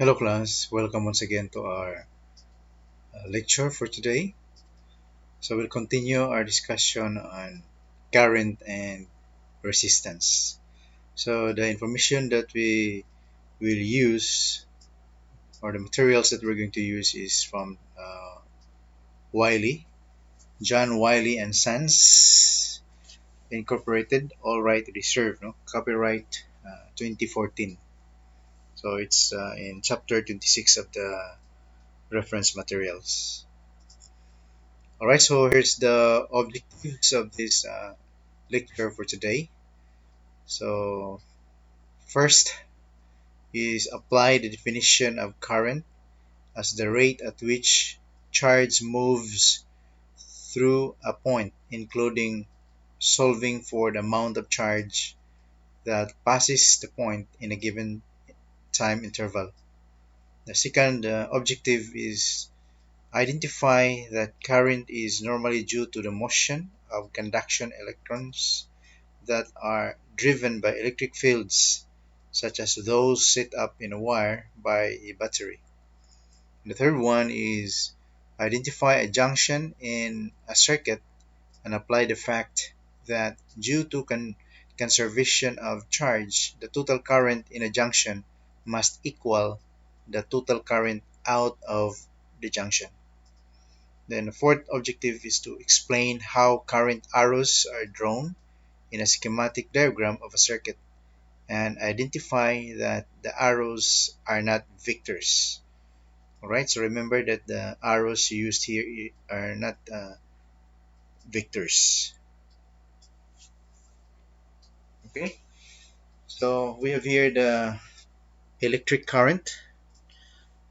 Hello class, welcome once again to our lecture for today. So we'll continue our discussion on current and resistance. So the information that we will use or the materials that we're going to use is from Wiley, John Wiley and Sons Incorporated, all right reserved, no? Copyright 2014. So it's in chapter 26 of the reference materials. Alright, so here's the objectives of this lecture for today. So, first is apply the definition of current as the rate at which charge moves through a point, including solving for the amount of charge that passes the point in a given time interval. The second objective is identify that current is normally due to the motion of conduction electrons that are driven by electric fields, such as those set up in a wire by a battery. And the third one is identify a junction in a circuit and apply the fact that due to conservation of charge, the total current in a junction must equal the total current out of the junction. Then the fourth objective is to explain how current arrows are drawn in a schematic diagram of a circuit and identify that the arrows are not vectors. Alright, so remember that the arrows used here are not vectors. Okay, so we have here the electric current.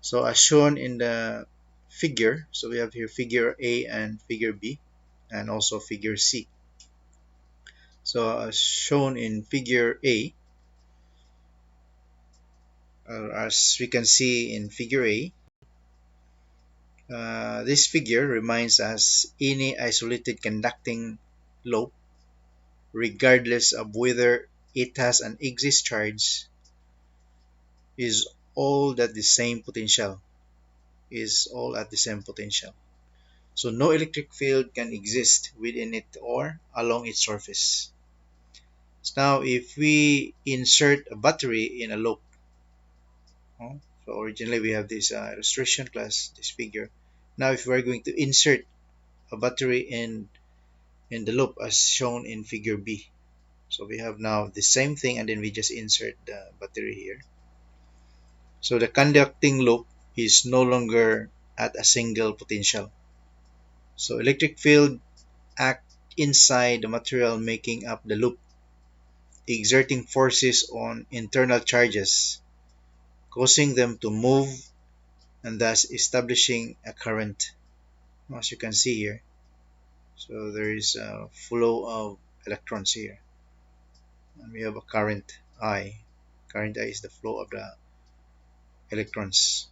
So as shown in the figure, so we have here figure A and figure B and also figure C. So as shown in figure A, as we can see in figure A, this figure reminds us any isolated conducting loop, regardless of whether it has an excess charge, is all at the same potential. So no electric field can exist within it or along its surface. So now if we insert a battery in a loop, so originally we have this illustration class, this figure. Now if we're going to insert a battery in the loop as shown in figure B. So we have now the same thing and then we just insert the battery here. So the conducting loop is no longer at a single potential. So electric field act inside the material making up the loop, exerting forces on internal charges, causing them to move and thus establishing a current, as you can see here. So there is a flow of electrons here. And we have a current I. Current I is the flow of the electrons.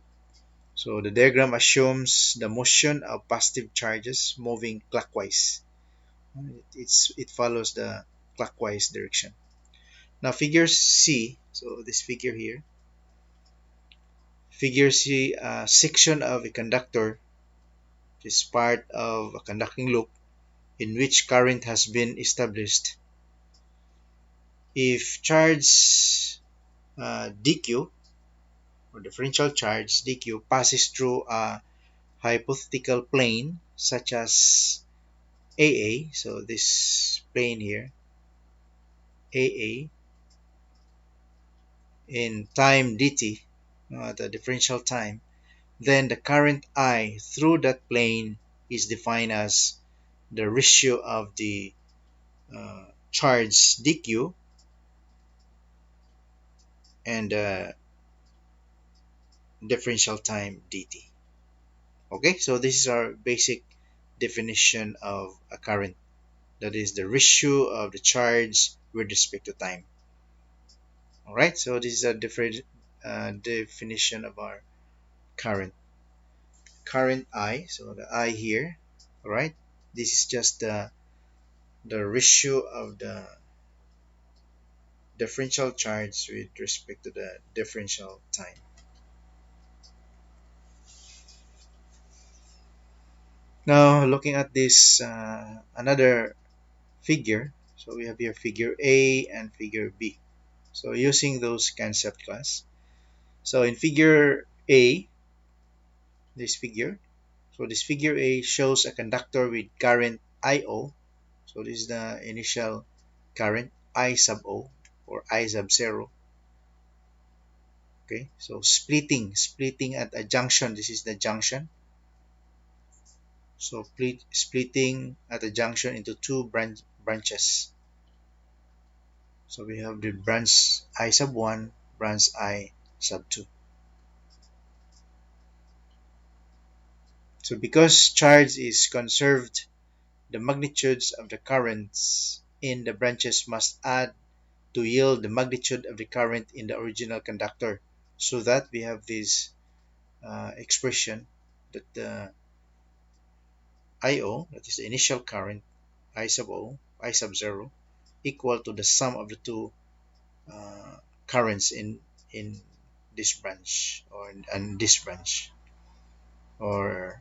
So the diagram assumes the motion of positive charges moving clockwise. It follows the clockwise direction. Now figure C, so this figure here, figure C, a section of a conductor is part of a conducting loop in which current has been established. If charge dq or differential charge dq passes through a hypothetical plane such as AA, so this plane here, AA, in time dt, the differential time, then the current I through that plane is defined as the ratio of the charge dq and differential time dt. Okay, so this is our basic definition of a current. That is the ratio of the charge with respect to time. Alright, so this is a different definition of our current. Current I, so the I here, alright, this is just the ratio of the differential charge with respect to the differential time. Now looking at this another figure. So we have here figure A and figure B. So using those concept class. So in figure A, this figure. So this figure A shows a conductor with current IO. So this is the initial current I sub O or I sub 0. Okay, so splitting at a junction. This is the junction. So splitting at a junction into two branches. So we have the branch I sub 1, branch I sub 2. So because charge is conserved, the magnitudes of the currents in the branches must add to yield the magnitude of the current in the original conductor. So that we have this expression that the IO, that is the initial current, I sub O, I sub 0, equal to the sum of the two currents in this branch or in this branch. Or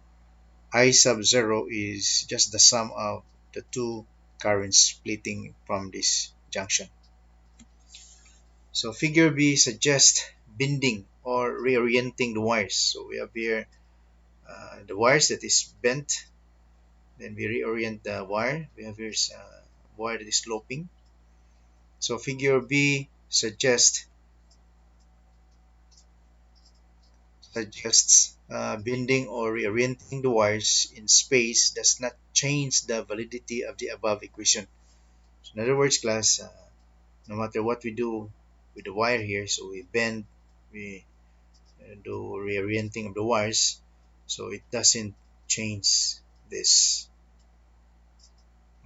I sub 0 is just the sum of the two currents splitting from this junction. So figure B suggests bending or reorienting the wires. So we have here the wires that is bent. Then we reorient the wire. We have here wire that is sloping. So figure B suggests bending or reorienting the wires in space does not change the validity of the above equation. So in other words, class, no matter what we do with the wire here, so we bend, we do reorienting of the wires, so it doesn't change this.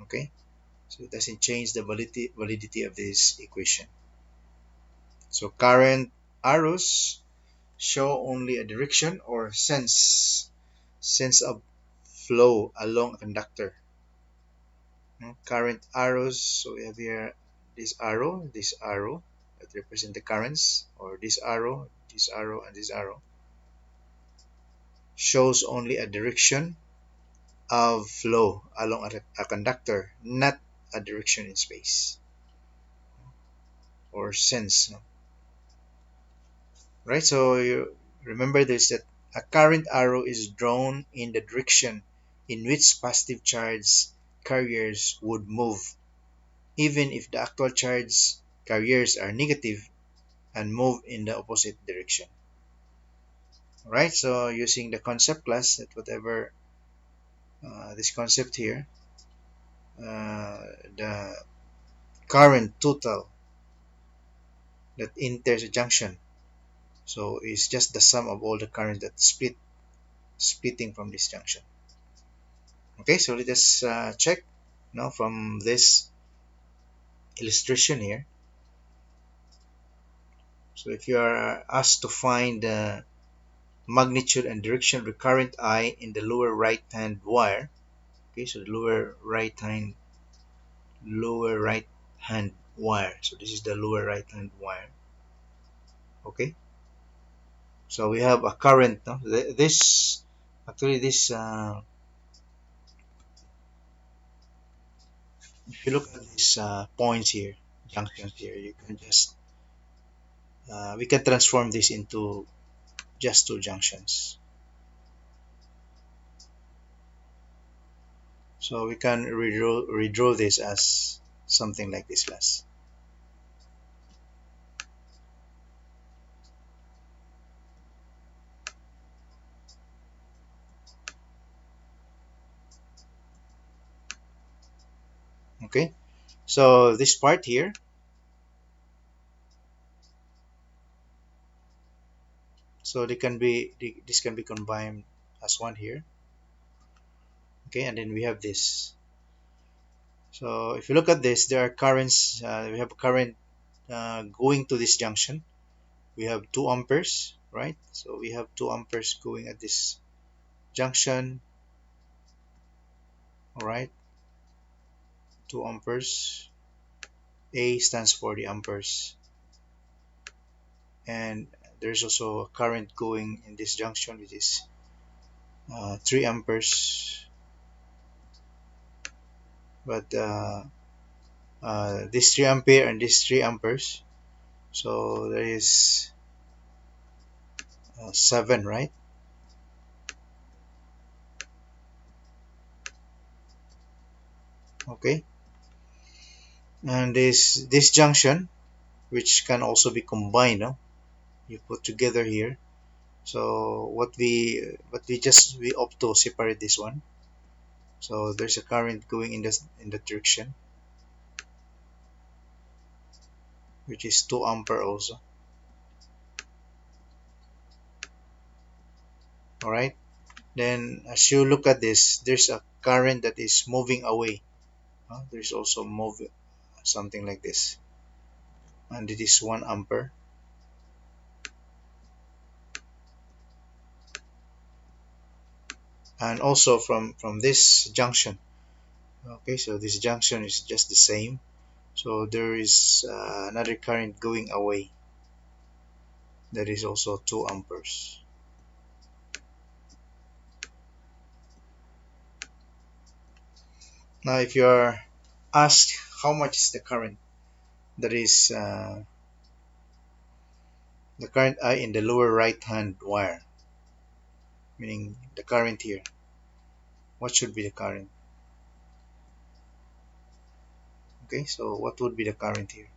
Okay, so it doesn't change the validity of this equation. So current arrows show only a direction or sense of flow along a conductor. Current arrows, so we have here this arrow that represent the currents, or this arrow, and this arrow shows only a direction of flow along a conductor, not a direction in space or sense. No? Right? So you remember this, that a current arrow is drawn in the direction in which positive charge carriers would move, even if the actual charge carriers are negative and move in the opposite direction. Right? So using the concept class, that whatever this concept here, the current total that enters a junction, so it's just the sum of all the current that splitting from this junction. Okay, so let us check now from this illustration here. So if you are asked to find the magnitude and direction of the current I in the lower right hand wire, okay, so the lower right hand wire, so this is the lower right hand wire. Okay, so we have a current, no? This actually this if you look at these points here, junctions here, you can just we can transform this into just two junctions. So we can redraw this as something like this class. Okay, so this part here, so this can be combined as one here. Okay, and then we have this. So if you look at this, there are currents. We have a current going to this junction. We have 2 amperes, right? So we have 2 amperes going at this junction. All right, 2 amperes. A stands for the amperes, and there's also a current going in this junction, which is 3 amperes. but this 3 ampere and this 3 amperes, so there is 7, right? Okay, and this junction, which can also be combined, no? You put together here. So we opt to separate this one. So there's a current going in that direction, which is 2 ampere also. All right. Then as you look at this, there's a current that is moving away. There's also move something like this, and it is 1 ampere. And also from this junction. Okay, so this junction is just the same. So there is another current going away. That is also 2 amperes. Now, if you are asked how much is the current, that is the current I in the lower right hand wire, meaning the current here. What should be the current? Okay, so what would be the current here?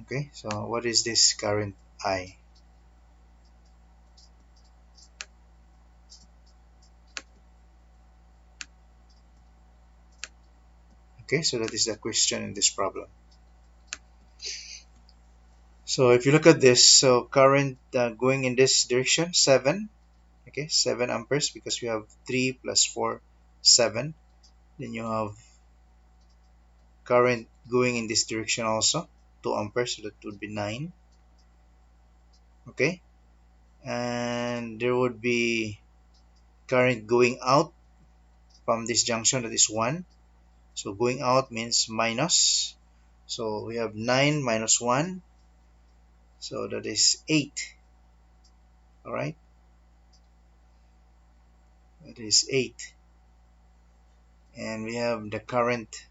Okay, so what is this current I? Okay, so that is the question in this problem. So if you look at this, so current going in this direction, 7. Okay, 7 amperes, because we have 3 plus 4, 7. Then you have current going in this direction also, 2 amperes, so that would be 9. Okay, and there would be current going out from this junction, that is 1. So going out means minus. So we have 9 minus 1, so that is 8. All right, that is 8. And we have the current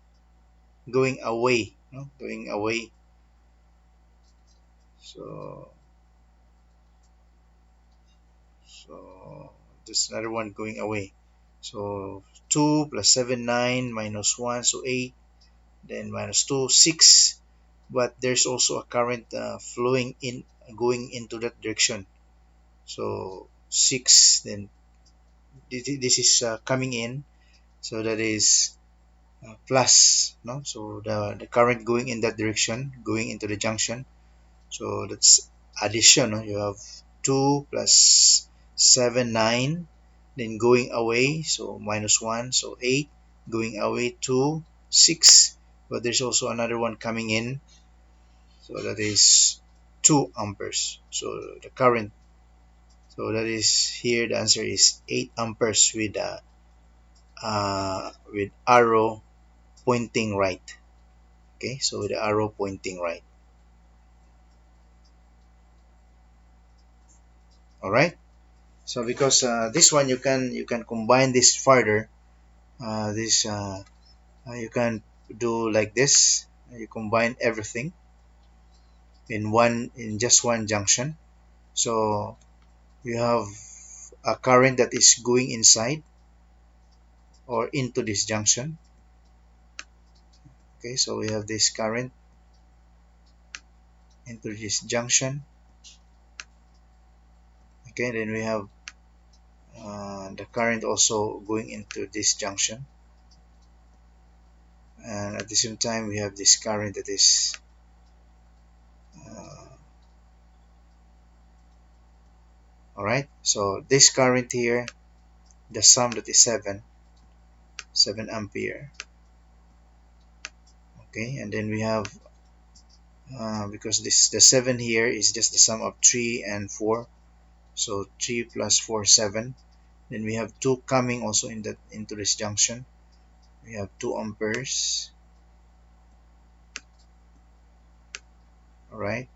going away, no? Going away. So so there's another one going away. So 2 plus 7, 9, minus 1, so 8. Then minus 2, 6. But there's also a current flowing in, going into that direction. So 6. Then this is coming in. So that is plus, no? So the current going in that direction, going into the junction. So that's addition, no? You have 2 plus 7, 9. Then going away, so minus 1, so 8. Going away, 2, 6. But there's also another one coming in, so that is 2 amperes. So the current, so that is here, the answer is 8 amperes with arrow pointing right. Okay, so with the arrow pointing right. All right. So because this one, you can combine this further. This You can do like this. You combine everything in just one junction. So you have a current that is going inside or into this junction. Okay, so we have this current into this junction. Okay, then we have the current also going into this junction, and at the same time we have this current that is uh, all right. So this current here, the sum, that is 7 ampere. Okay, and then we have because this the 7 here is just the sum of 3 and 4, so 3 plus 4, 7. Then we have 2 coming also in that into this junction. We have 2 amperes. All right,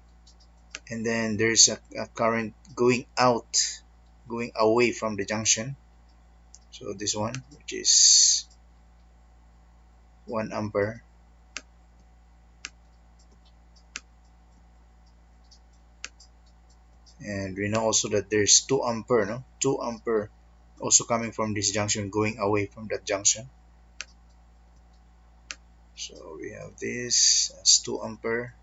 and then there's a current going out, going away from the junction. So this one, which is 1 ampere, and we know also that there's 2 ampere, no, 2 ampere also coming from this junction going away from that junction. So we have this as 2 ampere.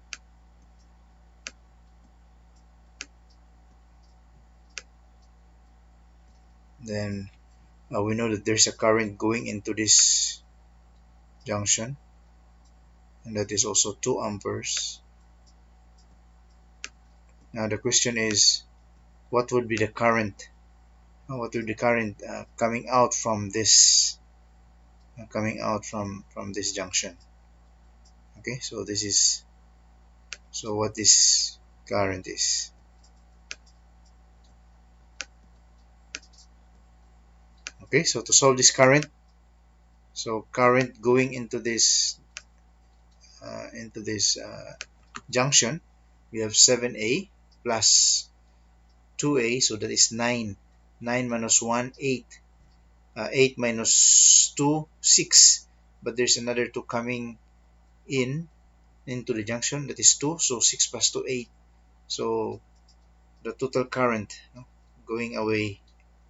Then we know that there's a current going into this junction, and that is also 2 amperes. Now the question is, what would be the current? What would be the current coming out from this, from this junction? Okay, so this is, so what this current is. Okay, so to solve this current, so current going into this junction, we have 7A plus 2A, so that is 9. 9 minus 1, 8. 8 minus 2, 6. But there's another 2 coming in into the junction, that is 2. So 6 plus 2, 8. So the total current, no, going away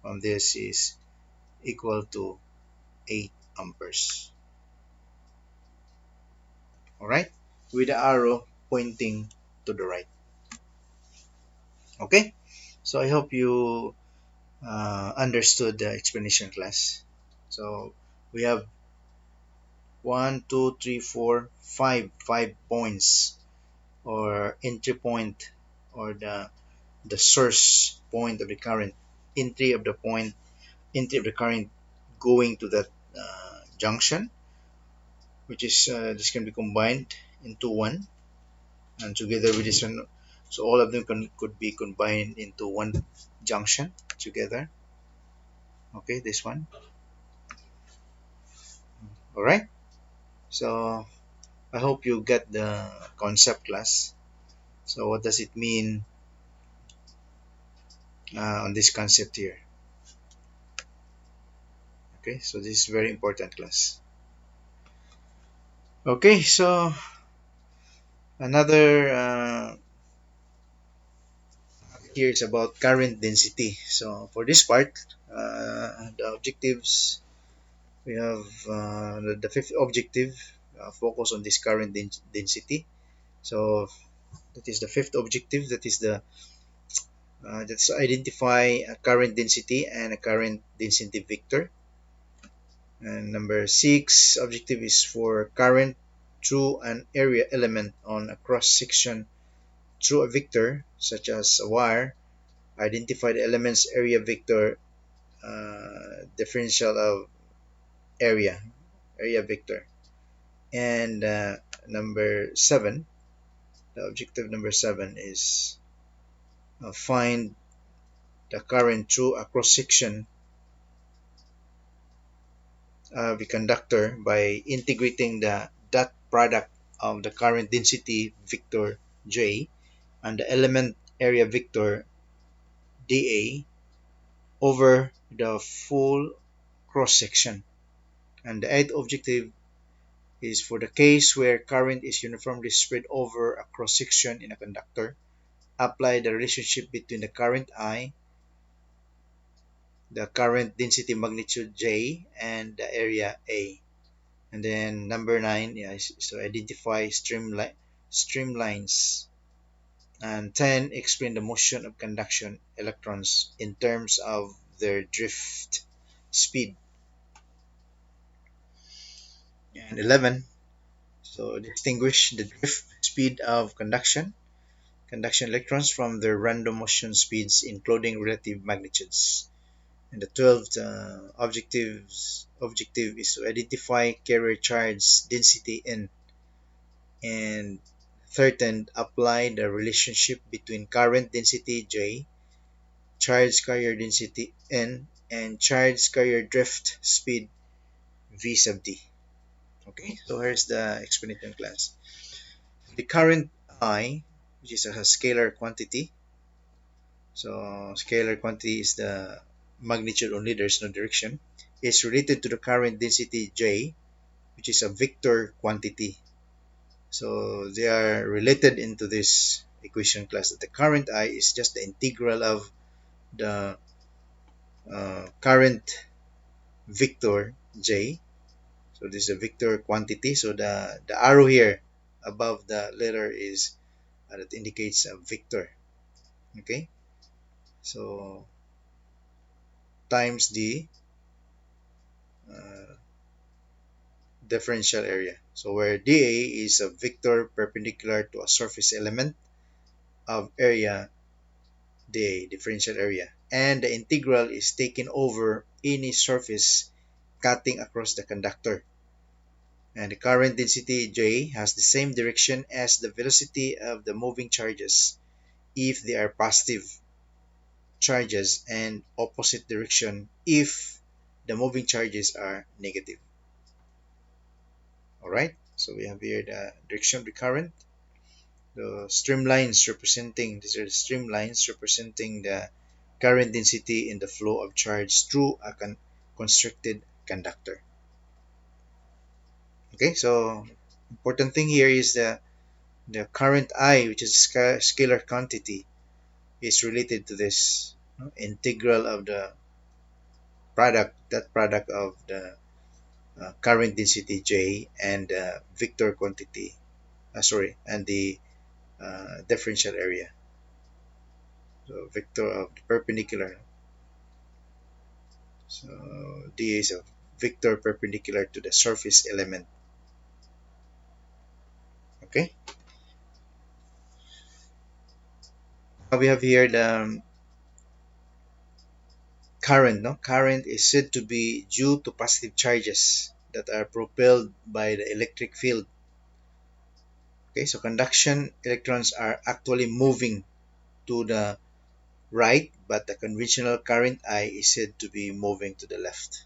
from this is equal to 8 amperes. Alright? With the arrow pointing to the right. Okay? So I hope you understood the explanation, class. So we have 1, 2, 3, 4, 5 points, or entry point, or the source point of the current, entry of the point, entry of the current going to that junction, which is this can be combined into one, and together with this one, so all of them could be combined into one junction together. Okay, this one. All right. So I hope you get the concept, class. So what does it mean on this concept here? Okay, so this is very important, class. Okay, so another here is about current density. So for this part, the objectives, we have the fifth objective, focus on this current density. So that is the fifth objective, that is the that's identify a current density and a current density vector. And number 6 objective is for current through an area element on a cross section through a vector such as a wire. Identify the element's area vector, differential of area vector. And number 7, the objective number 7 is find the current through a cross section of a conductor by integrating the dot product of the current density vector J and the element area vector dA over the full cross section. And the eighth objective is for the case where current is uniformly spread over a cross section in a conductor, apply the relationship between the current I, the current density magnitude J, and the area A. And then number 9 is to identify streamlines. And 10, explain the motion of conduction electrons in terms of their drift speed. And 11, so distinguish the drift speed of conduction electrons from their random motion speeds, including relative magnitudes. And the 12th objective is to identify carrier charge density N. And 13, apply the relationship between current density J, charge carrier density N, and charge carrier drift speed V sub D. Okay, so here's the explanation, class. The current I which is a scalar quantity. So scalar quantity is the magnitude only, there's no direction. Is related to the current density J, which is a vector quantity. So they are related into this equation class, that the current I is just the integral of the current vector J. So this is a vector quantity. So the arrow here above the letter is that indicates a vector. Okay. So times the uh, differential area. So where dA is a vector perpendicular to a surface element of area dA, differential area, and the integral is taken over any surface cutting across the conductor. And the current density J has the same direction as the velocity of the moving charges if they are positive charges, and opposite direction if the moving charges are negative. Alright, so we have here the direction of the current. The streamlines representing, these are the streamlines representing the current density in the flow of charge through a constructed conductor. Okay, so important thing here is the current I, which is scalar quantity, is related to this integral of the product, that product of the current density J and the vector quantity, sorry, and the differential area. So vector of the perpendicular. So D is a vector perpendicular to the surface element. Okay. Now we have here the current. No, current is said to be due to positive charges that are propelled by the electric field. Okay, so conduction electrons are actually moving to the right, but the conventional current I is said to be moving to the left.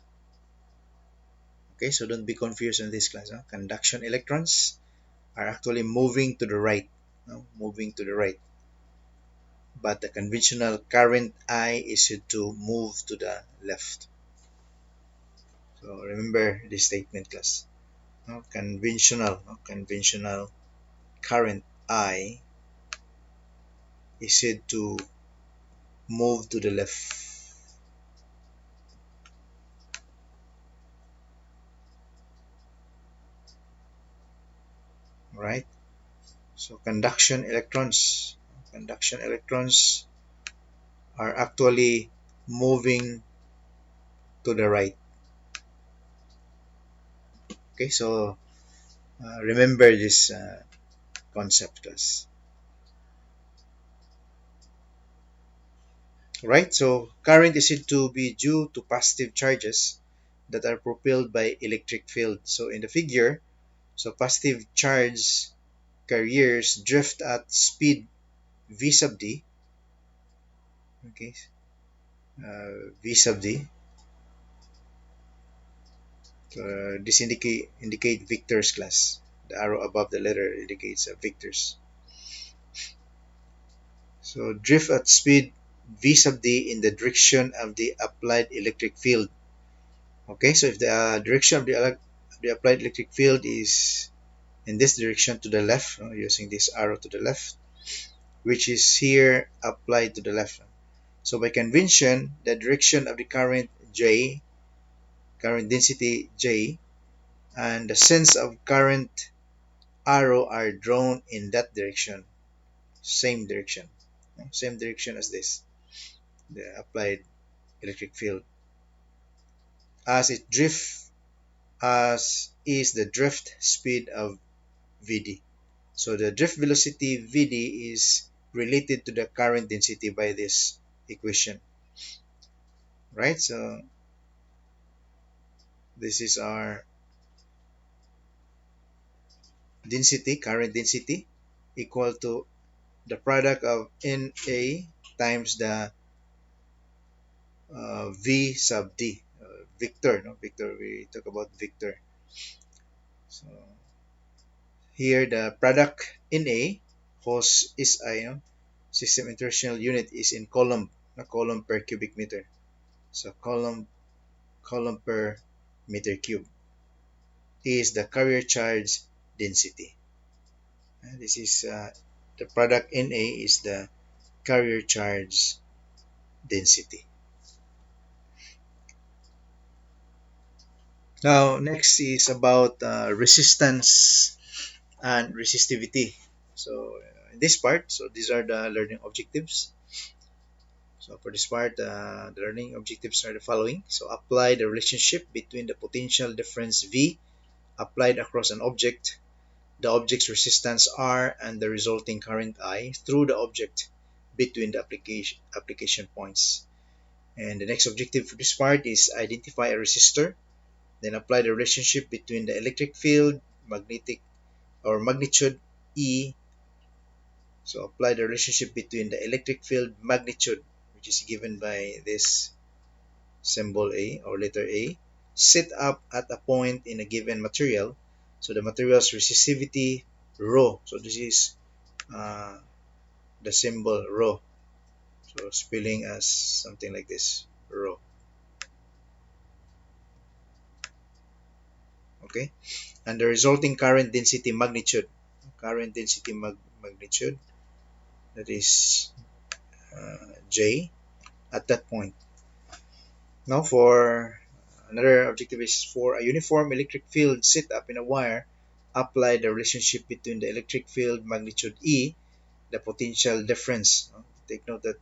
Okay, so don't be confused in this class. Conduction electrons are actually moving to the right, moving to the right, but the conventional current I is said to move to the left. So remember this statement, class. Conventional current I is said to move to the left. Right? So conduction electrons are actually moving to the right. Okay, so remember this concept, class. Right? So current is said to be due to positive charges that are propelled by electric field. So in the figure, so positive charge carriers drift at speed v sub d. Okay, v sub d. This indicate vectors, class. The arrow above the letter indicates vectors. So drift at speed v sub d in the direction of the applied electric field. Okay, so if the direction of the applied electric field is in this direction to the left, using this arrow to the left, which is here applied to the left. So by convention, the direction of the current J, current density J, and the sense of current arrow are drawn in that direction, same direction, same direction as this, the applied electric field, as it drifts, as is the drift speed of Vd. So the drift velocity Vd is related to the current density by this equation, right? So this is our density, current density, equal to the product of Na times the V sub d, vector, no? Vector, we talk about vector. So here the product Na Because SI, system international unit is in coulomb, na coulomb per cubic meter. So coulomb per meter cube is the carrier charge density. This is the product Na is the carrier charge density. Now, next is about resistance and resistivity. So, in this part, so these are the learning objectives. So, for this part, the learning objectives are the following. So, apply the relationship between the potential difference V applied across an object, the object's resistance R, and the resulting current I through the object between the application points. And the next objective for this part is identify a resistor. Then apply the relationship between the electric field, magnetic or magnitude E. So apply the relationship between the electric field magnitude, which is given by this symbol A or letter A, set up at a point in a given material. So the material's resistivity rho. So this is uh, the symbol rho. So spelling as something like this, rho. Okay, and the resulting current density magnitude. Current density magnitude, that is J at that point. Now for another objective is for a uniform electric field set up in a wire, apply the relationship between the electric field magnitude E, the potential difference. Take note that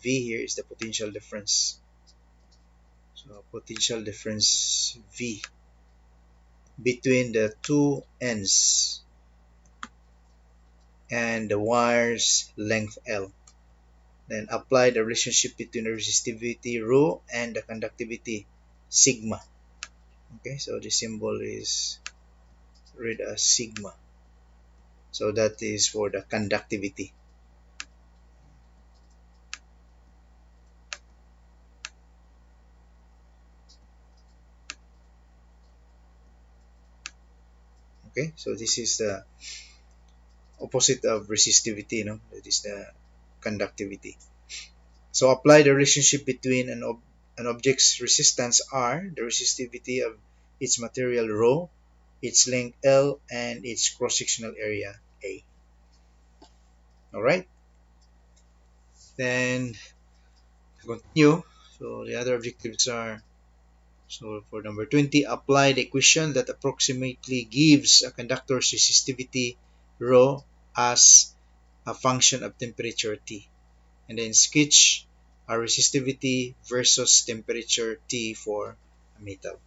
V here is the potential difference. So potential difference V between the two ends and the wire's length L. Then apply the relationship between the resistivity rho and the conductivity sigma. Okay, so the symbol is read as sigma. So that is for the conductivity. Okay, so this is the opposite of resistivity, that is the conductivity. So apply the relationship between an object's resistance R, the resistivity of its material rho, its length L, and its cross-sectional area A. All right, then continue. So the other objectives are, so for number 20, apply the equation that approximately gives a conductor's resistivity rho as a function of temperature T. And then sketch a resistivity versus temperature T for a metal.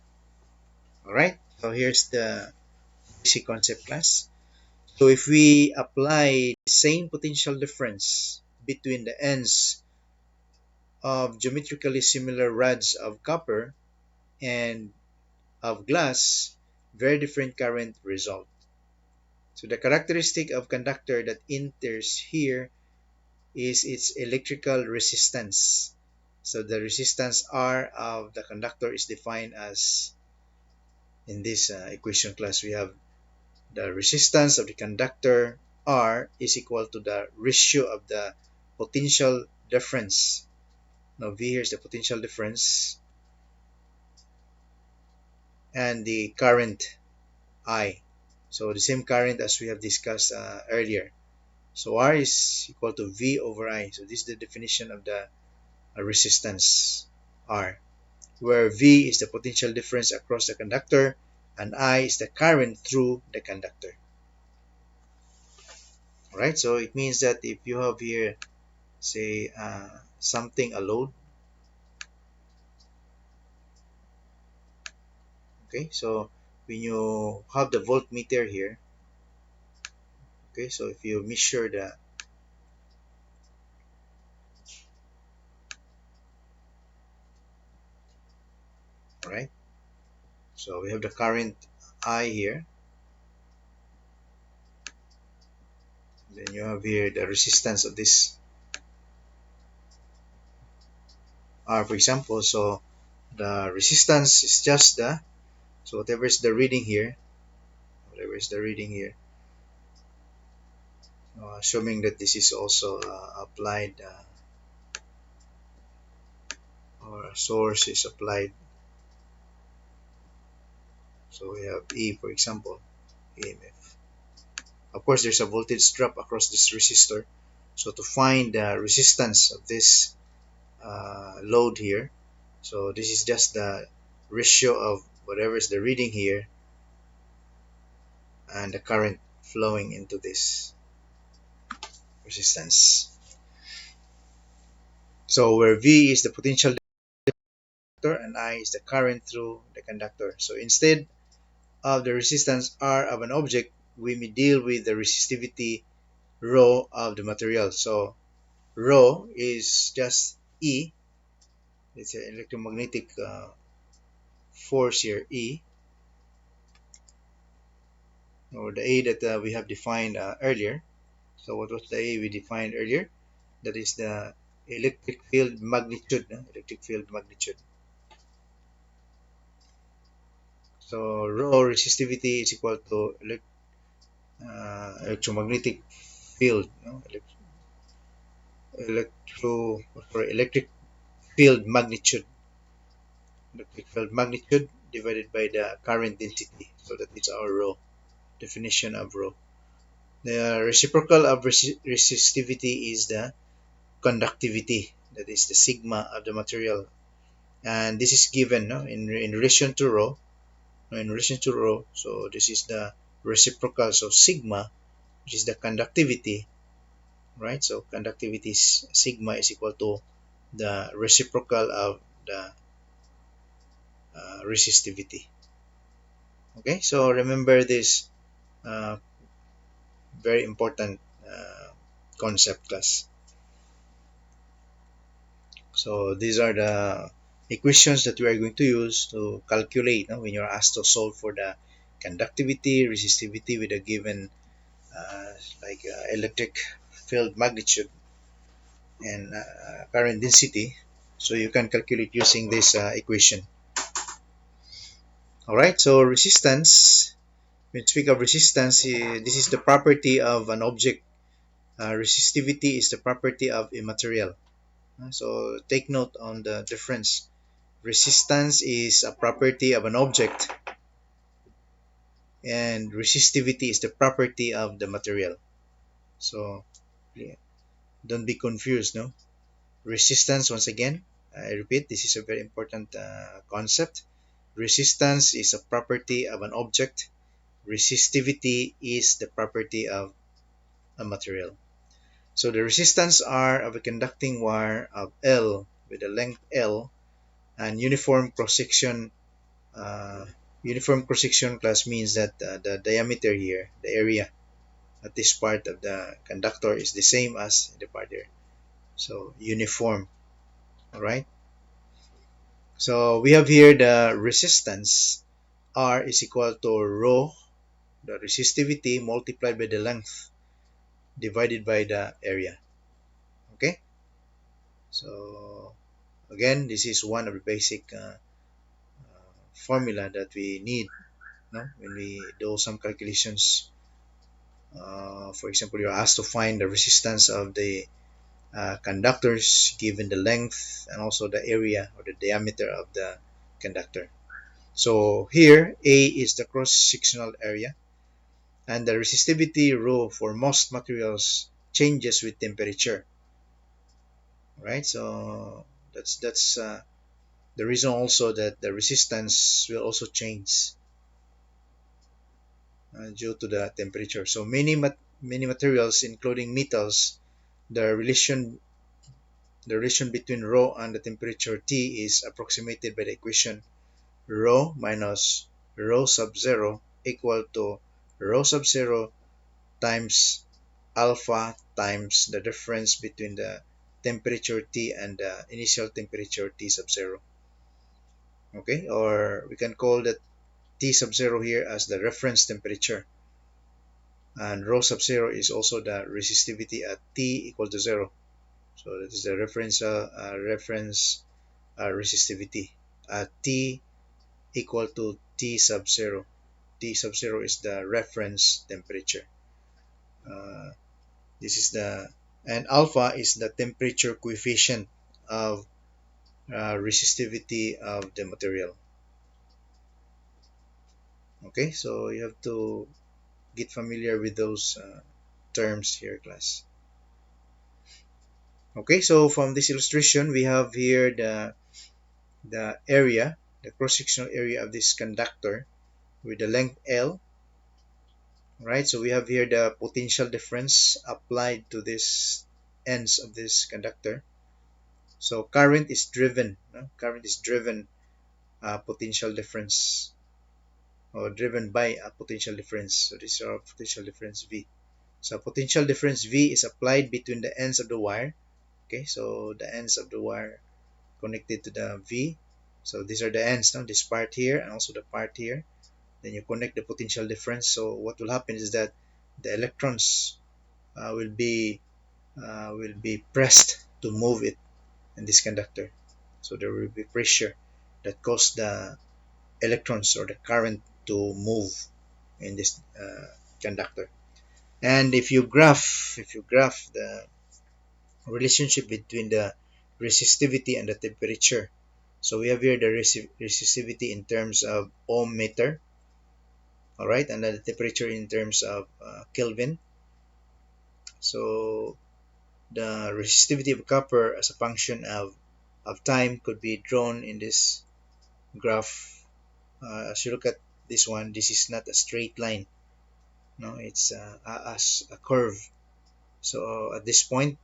Alright, so here's the basic concept class. So if we apply the same potential difference between the ends of geometrically similar rods of copper and of glass, very different current result. So the characteristic of conductor that enters here is its electrical resistance. So the resistance R of the conductor is defined as, in this equation class, we have the resistance of the conductor R is equal to the ratio of the potential difference. Now V here is the potential difference and the current I. So the same current as we have discussed earlier. So R is equal to V over I. So this is the definition of the resistance R, where V is the potential difference across the conductor and I is the current through the conductor. Alright, so it means that if you have here, say, something, a load, okay, so when you have the voltmeter here, okay, so if you measure the, alright, so we have the current I here, then you have here the resistance of this R, for example. So the resistance is just the, so whatever is the reading here, assuming that this is also applied or a source is applied. So we have E, for example, EMF. Of course, there's a voltage drop across this resistor. So to find the resistance of this load here, so this is just the ratio of whatever is the reading here and the current flowing into this resistance. So where V is the potential conductor and I is the current through the conductor. So instead of the resistance R of an object, we may deal with the resistivity rho of the material. So rho is just E. It's an electromagnetic force here, E, or the A that we have defined earlier. So what was the A we defined earlier? That is the electric field magnitude. Electric field magnitude. So rho resistivity is equal to electromagnetic field. Electric field magnitude. Electric field magnitude divided by the current density. So that is our rho. Definition of rho. The reciprocal of resistivity is the conductivity. That is the sigma of the material. And this is given in relation to rho. In relation to rho, so this is the reciprocal. So sigma, which is the conductivity, right? So conductivity is sigma is equal to the reciprocal of the resistivity. Okay, so remember this uh, very important concept, class. So these are the equations that we are going to use to calculate when you're asked to solve for the conductivity, resistivity with a given uh, electric field magnitude and current density. So you can calculate using this equation. All right. So resistance. When we speak of resistance, this is the property of an object. Resistivity is the property of a material. So take note on the difference. Resistance is a property of an object, and resistivity is the property of the material. So yeah, don't be confused, no? Resistance, once again, I repeat, this is a very important concept. Resistance is a property of an object. Resistivity is the property of a material. So the resistance R of a conducting wire of L with a length L and uniform cross section. Uniform cross section class means that the diameter here, the area at this part of the conductor is the same as the part there. So uniform, all right? So we have here the resistance R is equal to rho, the resistivity multiplied by the length divided by the area. Okay? So again, this is one of the basic formula that we need when we do some calculations. For example, you're asked to find the resistance of the conductors given the length and also the area or the diameter of the conductor. So here A is the cross-sectional area, and the resistivity rho for most materials changes with temperature, right? So that's the reason also that the resistance will also change due to the temperature. So many materials, including metals, the relation between rho and the temperature T is approximated by the equation rho minus rho sub 0 equal to rho sub 0 times alpha times the difference between the temperature T and the initial temperature T sub 0. Okay, or we can call that T sub 0 here as the reference temperature. And rho sub 0 is also the resistivity at T equal to 0. So that is the reference resistivity at T equal to T sub 0. T sub 0 is the reference temperature. Uh, This is the, and alpha is the temperature coefficient of resistivity of the material. Okay, so you have to get familiar with those terms here, class. Okay, so from this illustration, we have here the area, the cross-sectional area of this conductor with the length L, right? So we have here the potential difference applied to this ends of this conductor. So current is driven, no? Current is driven potential difference, or driven by a potential difference. So this is our potential difference V. So potential difference V is applied between the ends of the wire. Okay, so the ends of the wire connected to the V. So these are the ends, no? This part here and also the part here. Then you connect the potential difference. So what will happen is that the electrons will be pressed to move it in this conductor. So there will be pressure that causes the electrons or the current to move in this conductor. And if you graph the relationship between the resistivity and the temperature, so we have here the resistivity in terms of ohm meter, all right, and then the temperature in terms of Kelvin. So the resistivity of copper as a function of time could be drawn in this graph. As you look at this one, this is not a straight line. No, it's as a curve. So at this point,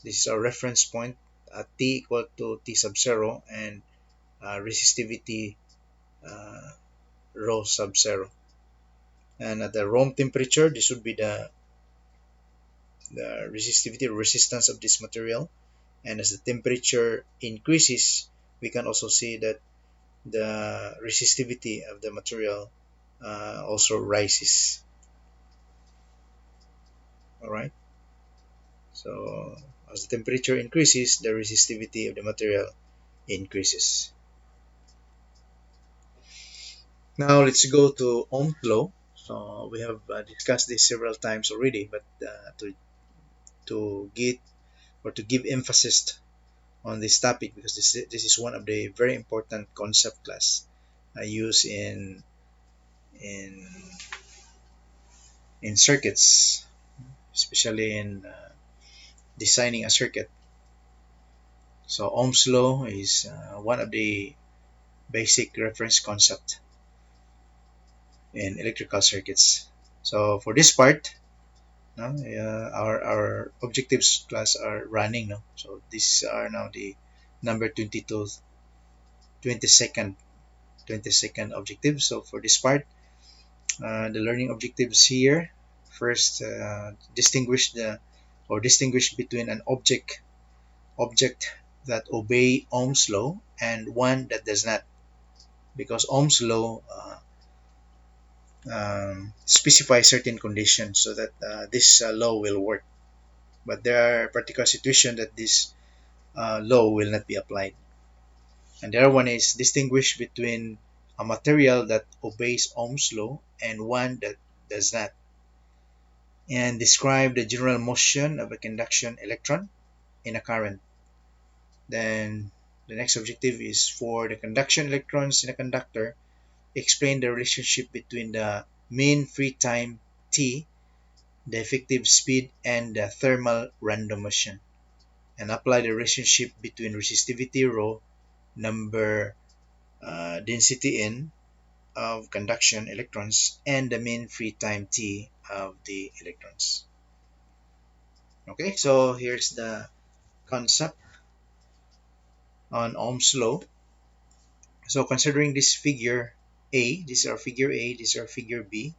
this is our reference point at t equal to t sub 0 and resistivity uh, rho sub 0. And at the room temperature, this would be the resistivity or resistance of this material. And as the temperature increases, we can also see that the resistivity of the material also rises. All right. So as the temperature increases, the resistivity of the material increases. Now let's go to Ohm's law. So we have discussed this several times already, but to get or to give emphasis on this topic, because this is one of the very important concept class I use in in circuits, especially in designing a circuit. So Ohm's law is one of the basic reference concept in electrical circuits. So for this part, no, our objectives class are running. No? So these are now the number 22, 22nd, 22nd objective. So for this part, the learning objectives here, first distinguish the or distinguish between an object that obey Ohm's law and one that does not, because Ohm's law specifies certain conditions so that this law will work. But there are particular situations that this law will not be applied. And the other one is distinguish between a material that obeys Ohm's law and one that does not, and describe the general motion of a conduction electron in a current. Then the next objective is for the conduction electrons in a conductor, explain the relationship between the mean free time t, the effective speed, and the thermal random motion, and apply the relationship between resistivity rho, number density n of conduction electrons, and the mean free time t of the electrons. Okay, so here's the concept on Ohm's law. So considering this figure A, this is our figure A, this is our figure B.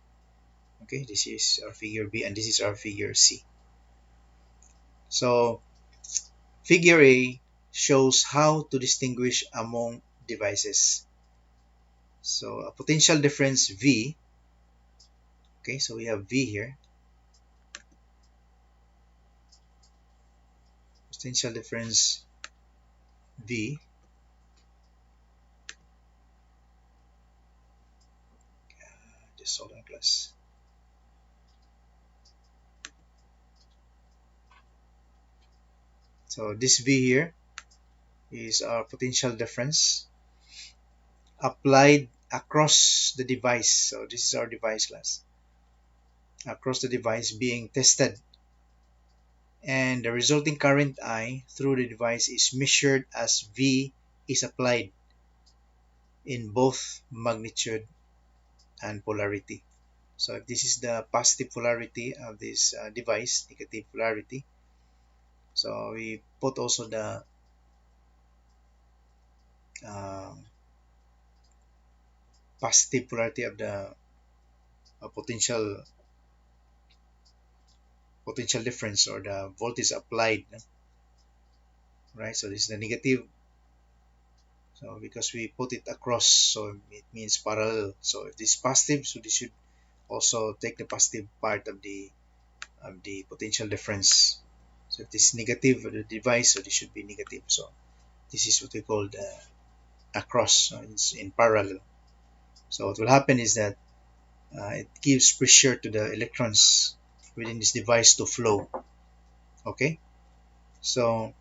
Okay, this is our figure B, and this is our figure C. So figure A shows how to distinguish among devices. So a potential difference V. Okay, so we have V here. Potential difference V. Just hold on, class. So this V here is our potential difference applied across the device. So this is our device class. Across the device being tested, and the resulting current I through the device is measured as V is applied in both magnitude and polarity. So if this is the positive polarity of this device, negative polarity, so we put also the uh, positive polarity of the potential difference, or the voltage applied, right? So this is the negative. So because we put it across, so it means parallel. So if this is positive, so this should also take the positive part of the potential difference. So if this is negative of the device, so this should be negative. So this is what we call the across. So it's in parallel. So what will happen is that it gives pressure to the electrons within this device to flow. Okay, so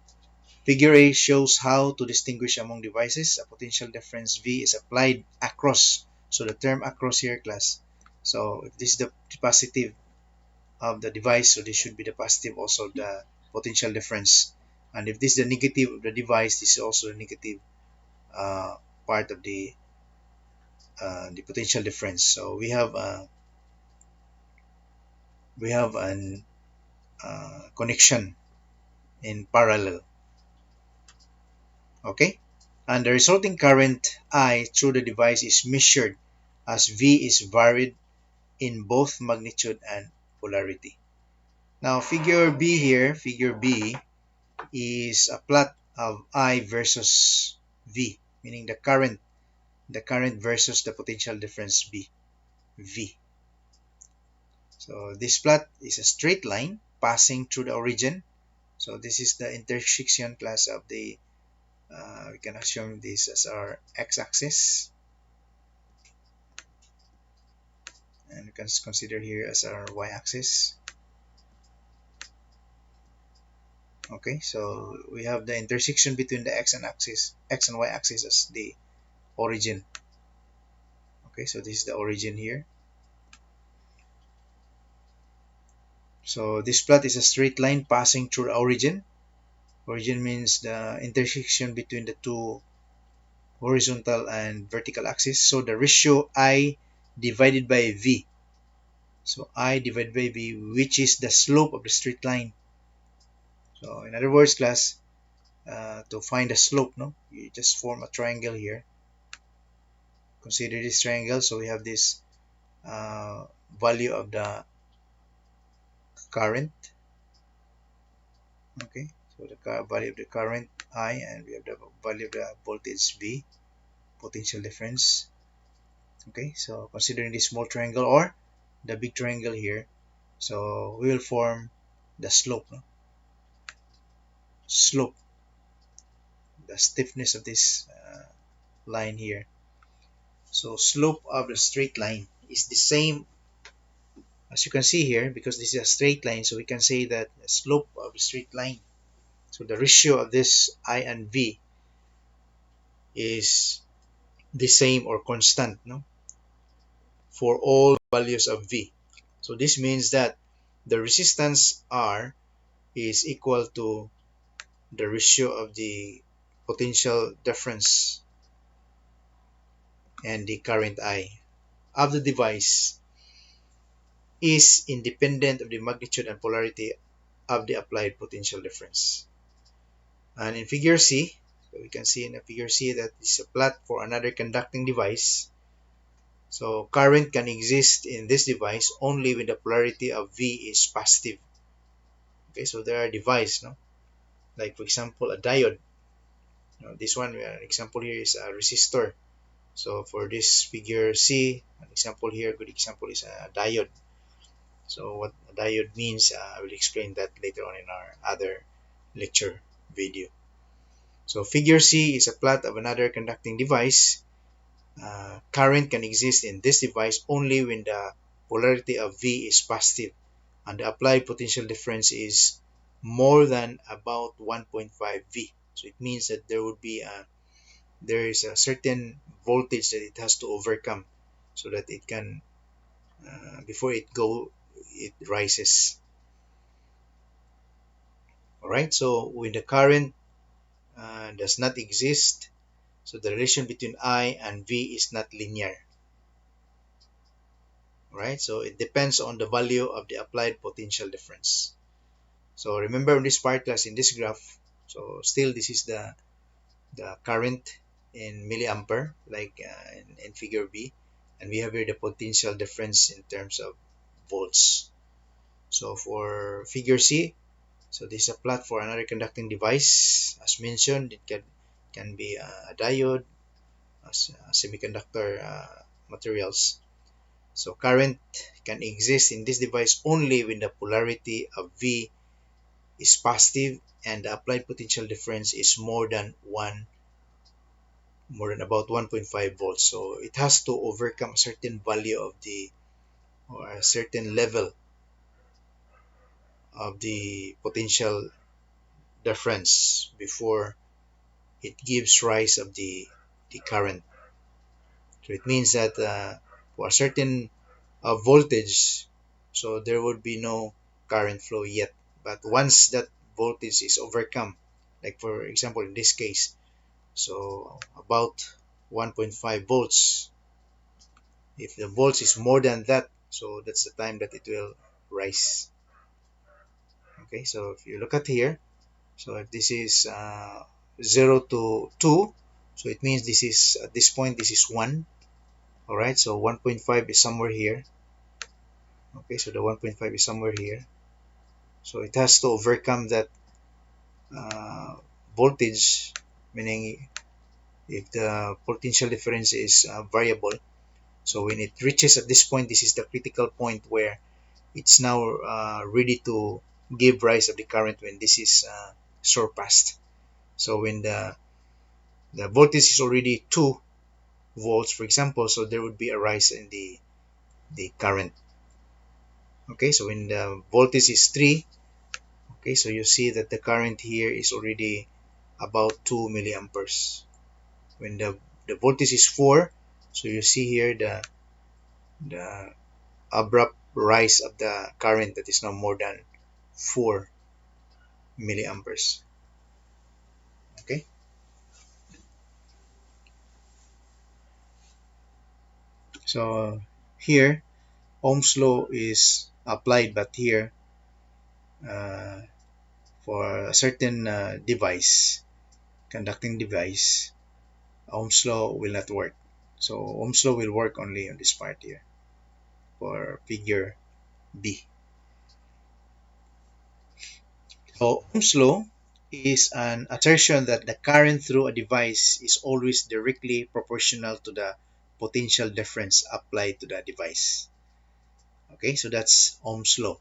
figure A shows how to distinguish among devices. A potential difference V is applied across. So the term across here, class. So if this is the positive of the device, so this should be the positive also the potential difference. And if this is the negative of the device, this is also the negative uh, part of the potential difference. So we have an connection in parallel. Okay, and the resulting current I through the device is measured as V is varied in both magnitude and polarity. Now figure B is a plot of I versus V, meaning the current versus the potential difference V. So this plot is a straight line passing through the origin. So this is the intersection class of the we can assume this as our x-axis, and we can consider here as our y-axis. Okay, so we have the intersection between the x and y-axis as the origin. Okay, so this is the origin here. So this plot is a straight line passing through the origin. Origin means the intersection between the two horizontal and vertical axis. So the ratio I divided by V. So I divided by V, which is the slope of the straight line. So in other words, class, to find the slope, no, you just form a triangle here. Consider this triangle. So we have this value of the current. Okay, so the value of the current I, and we have the value of the voltage V, potential difference. Okay, so considering this small triangle or the big triangle here, so we will form the slope, no? Slope, the stiffness of this line here. So slope of the straight line is the same as you can see here, because this is a straight line, so we can say that the slope of the straight line, so the ratio of this I and V is the same or constant, no, for all values of V. So this means that the resistance R is equal to the ratio of the potential difference and the current I of the device is independent of the magnitude and polarity of the applied potential difference. And in figure C, so we can see in the figure C that is a plot for another conducting device. So current can exist in this device only when the polarity of V is positive. Okay, so there are devices, no, like for example a diode. This one, an example here is a resistor. So for this figure C, an example here, a good example is a diode. So what a diode means, I will explain that later on in our other lecture video. So figure C is a plot of another conducting device. Current can exist in this device only when the polarity of V is positive and the applied potential difference is more than about 1.5 V. So it means that there is a certain voltage that it has to overcome so that it can before it rises. All right. So when the current does not exist, so the relation between I and V is not linear. Right? So it depends on the value of the applied potential difference. So remember on this part class in this graph, so still this is the current in milliampere like in figure B, and we have here the potential difference in terms of volts. So for figure C, so this is a plot for another conducting device. As mentioned, it can be a diode, a semiconductor materials. So current can exist in this device only when the polarity of V is positive and the applied potential difference is more than about 1.5 volts. So it has to overcome a certain value of the or a certain level of the potential difference before it gives rise of the current. So it means that for a certain voltage, so there would be no current flow yet. But once that voltage is overcome, like for example in this case, so about 1.5 volts, if the volts is more than that, so that's the time that it will rise. Okay, so if you look at here, so if this is 0 to 2, so it means this is at this point this is 1. All right, so 1.5 is somewhere here. Okay, so the 1.5 is somewhere here. So it has to overcome that uh, voltage, meaning if the potential difference is variable. So when it reaches at this point, this is the critical point where it's now ready to give rise of the current when this is surpassed. So when the voltage is already 2 volts, for example, so there would be a rise in the current. Okay, so when the voltage is 3, okay, so you see that the current here is already about 2 milliamperes. When the voltage is 4, so you see here the abrupt rise of the current that is now more than 4 milliamperes. Okay, so here Ohm's law is applied, but here uh, for a certain device, conducting device, Ohm's law will not work. So Ohm's law will work only on this part here for figure B. So Ohm's law is an assertion that the current through a device is always directly proportional to the potential difference applied to the device. Okay, so that's Ohm's law.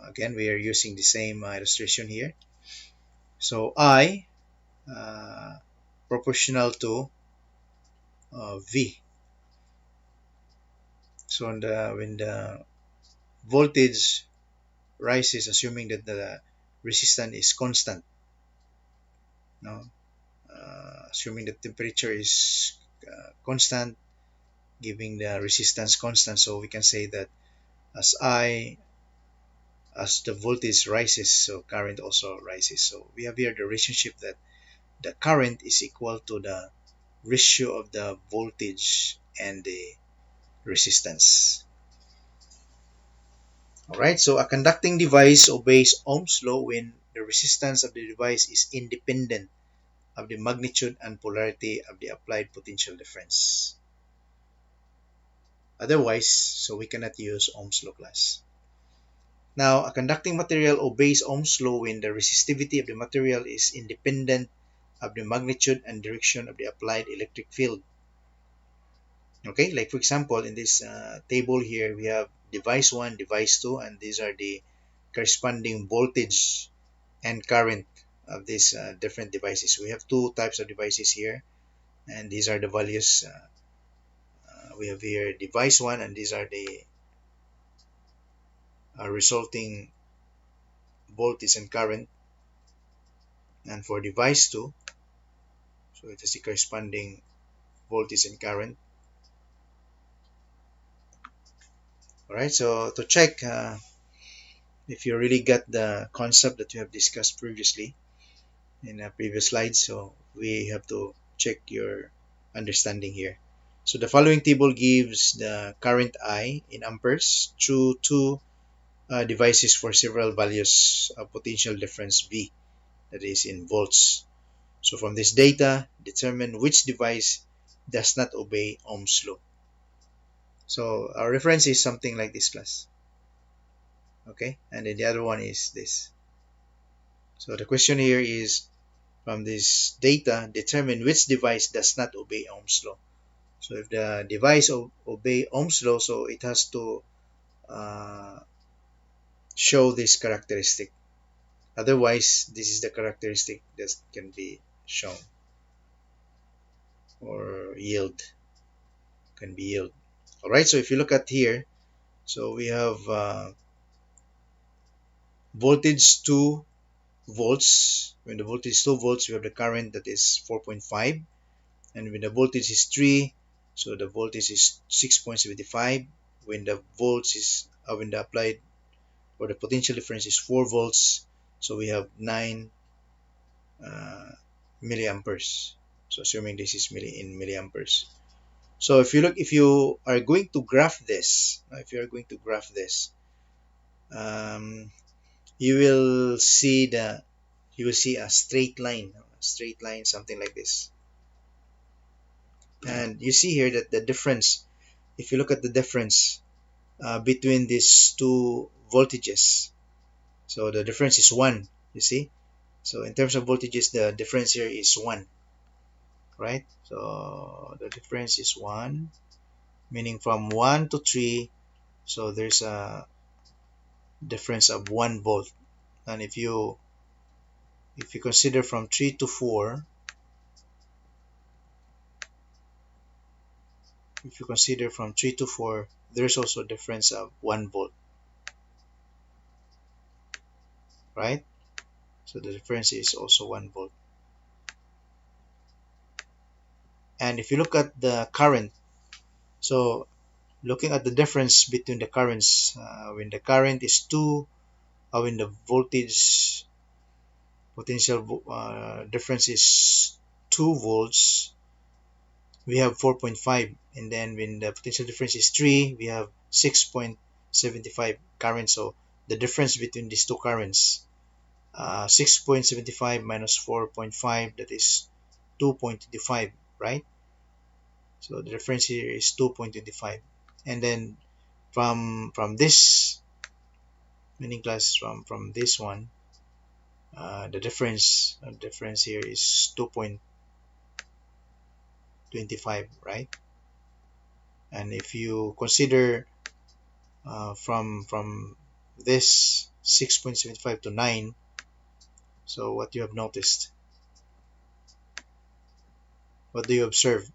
Again, we are using the same illustration here. So I proportional to V. So when the voltage rises, assuming that the resistance is constant, no, assuming the temperature is constant, giving the resistance constant, so we can say that as I as the voltage rises, so current also rises. So we have here the relationship that the current is equal to the ratio of the voltage and the resistance. Alright, so a conducting device obeys Ohm's law when the resistance of the device is independent of the magnitude and polarity of the applied potential difference. Otherwise, so we cannot use Ohm's law class. Now, a conducting material obeys Ohm's law when the resistivity of the material is independent of the magnitude and direction of the applied electric field. Okay, like for example, in this table here, we have device 1, device 2, and these are the corresponding voltage and current of these different devices. We have two types of devices here, and these are the values. We have here device 1, and these are the resulting voltage and current, and for device 2, so it has the corresponding voltage and current. Alright, so to check if you really got the concept that you have discussed previously in a previous slide, so we have to check your understanding here. So the following table gives the current I in amperes through two devices for several values of potential difference V, that is in volts. So from this data, determine which device does not obey Ohm's law. So our reference is something like this, class. Okay, and then the other one is this. So the question here is, from this data, determine which device does not obey Ohm's law. So if the device obey Ohm's law, so it has to uh, show this characteristic. Otherwise, this is the characteristic that can be shown or can be yield. All right. So if you look at here, so we have voltage 2 volts. When the voltage is 2 volts, we have the current that is 4.5, and when the voltage is 3, so the voltage is 6.75. When the volts is when the applied or the potential difference is 4 volts, so we have 9 uh, milliamperes. So assuming this is in milliamperes. So if you are going to graph this, um, you will see a straight line, something like this. And you see here that the difference, if you look at the difference between these two voltages, so the difference is 1, you see. So in terms of voltages, the difference here is 1, right? So the difference is 1, meaning from 1 to 3, so there's a difference of 1 volt. And if you consider from 3 to 4, there's also a difference of 1 volt, right? So the difference is also 1 volt. And if you look at the current, so looking at the difference between the currents, when the current is 2, when the voltage potential difference is 2 volts, we have 4.5, and then when the potential difference is 3, we have 6.75 current. So the difference between these two currents, 6.75 minus 4.5, that is 2.25, right? So the difference here is 2.25. And then from this, meaning class, from this one, the difference here is 2.25, right? And if you consider from this 6.75 to 9, so what you have noticed, what do you observe?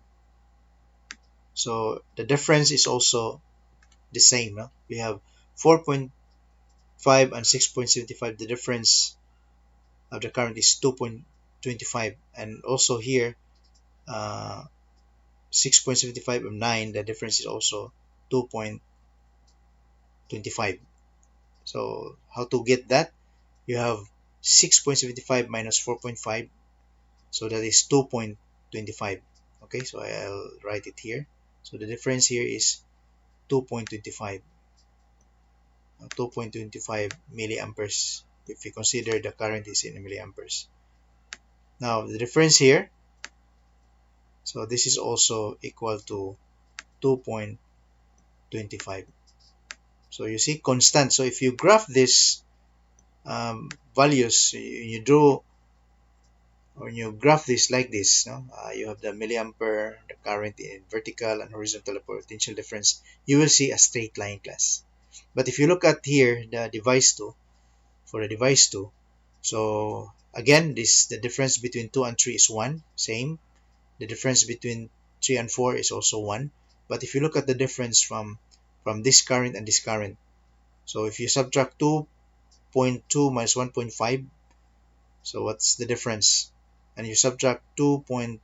So the difference is also the same, no? We have 4.5 and 6.75. The difference of the current is 2.25, and also here, 6.75 and 9, the difference is also 2.25. So how to get that? You have 6.75 minus 4.5, so that is 2.25. Okay, so I'll write it here. So the difference here is 2.25, 2.25 milliamperes, if you consider the current is in milliamperes. Now the difference here, so this is also equal to 2.25. So you see constant. So if you graph this values, you draw when you graph this like this, no? You have the milliampere, the current in vertical and horizontal potential difference, you will see a straight line, class. But if you look at here, the device 2, for the device 2, so again, the difference between 2 and 3 is 1, same. The difference between 3 and 4 is also 1. But if you look at the difference from this current and this current, so if you subtract 2 2.2 minus 1.5. So what's the difference? And you subtract 2.8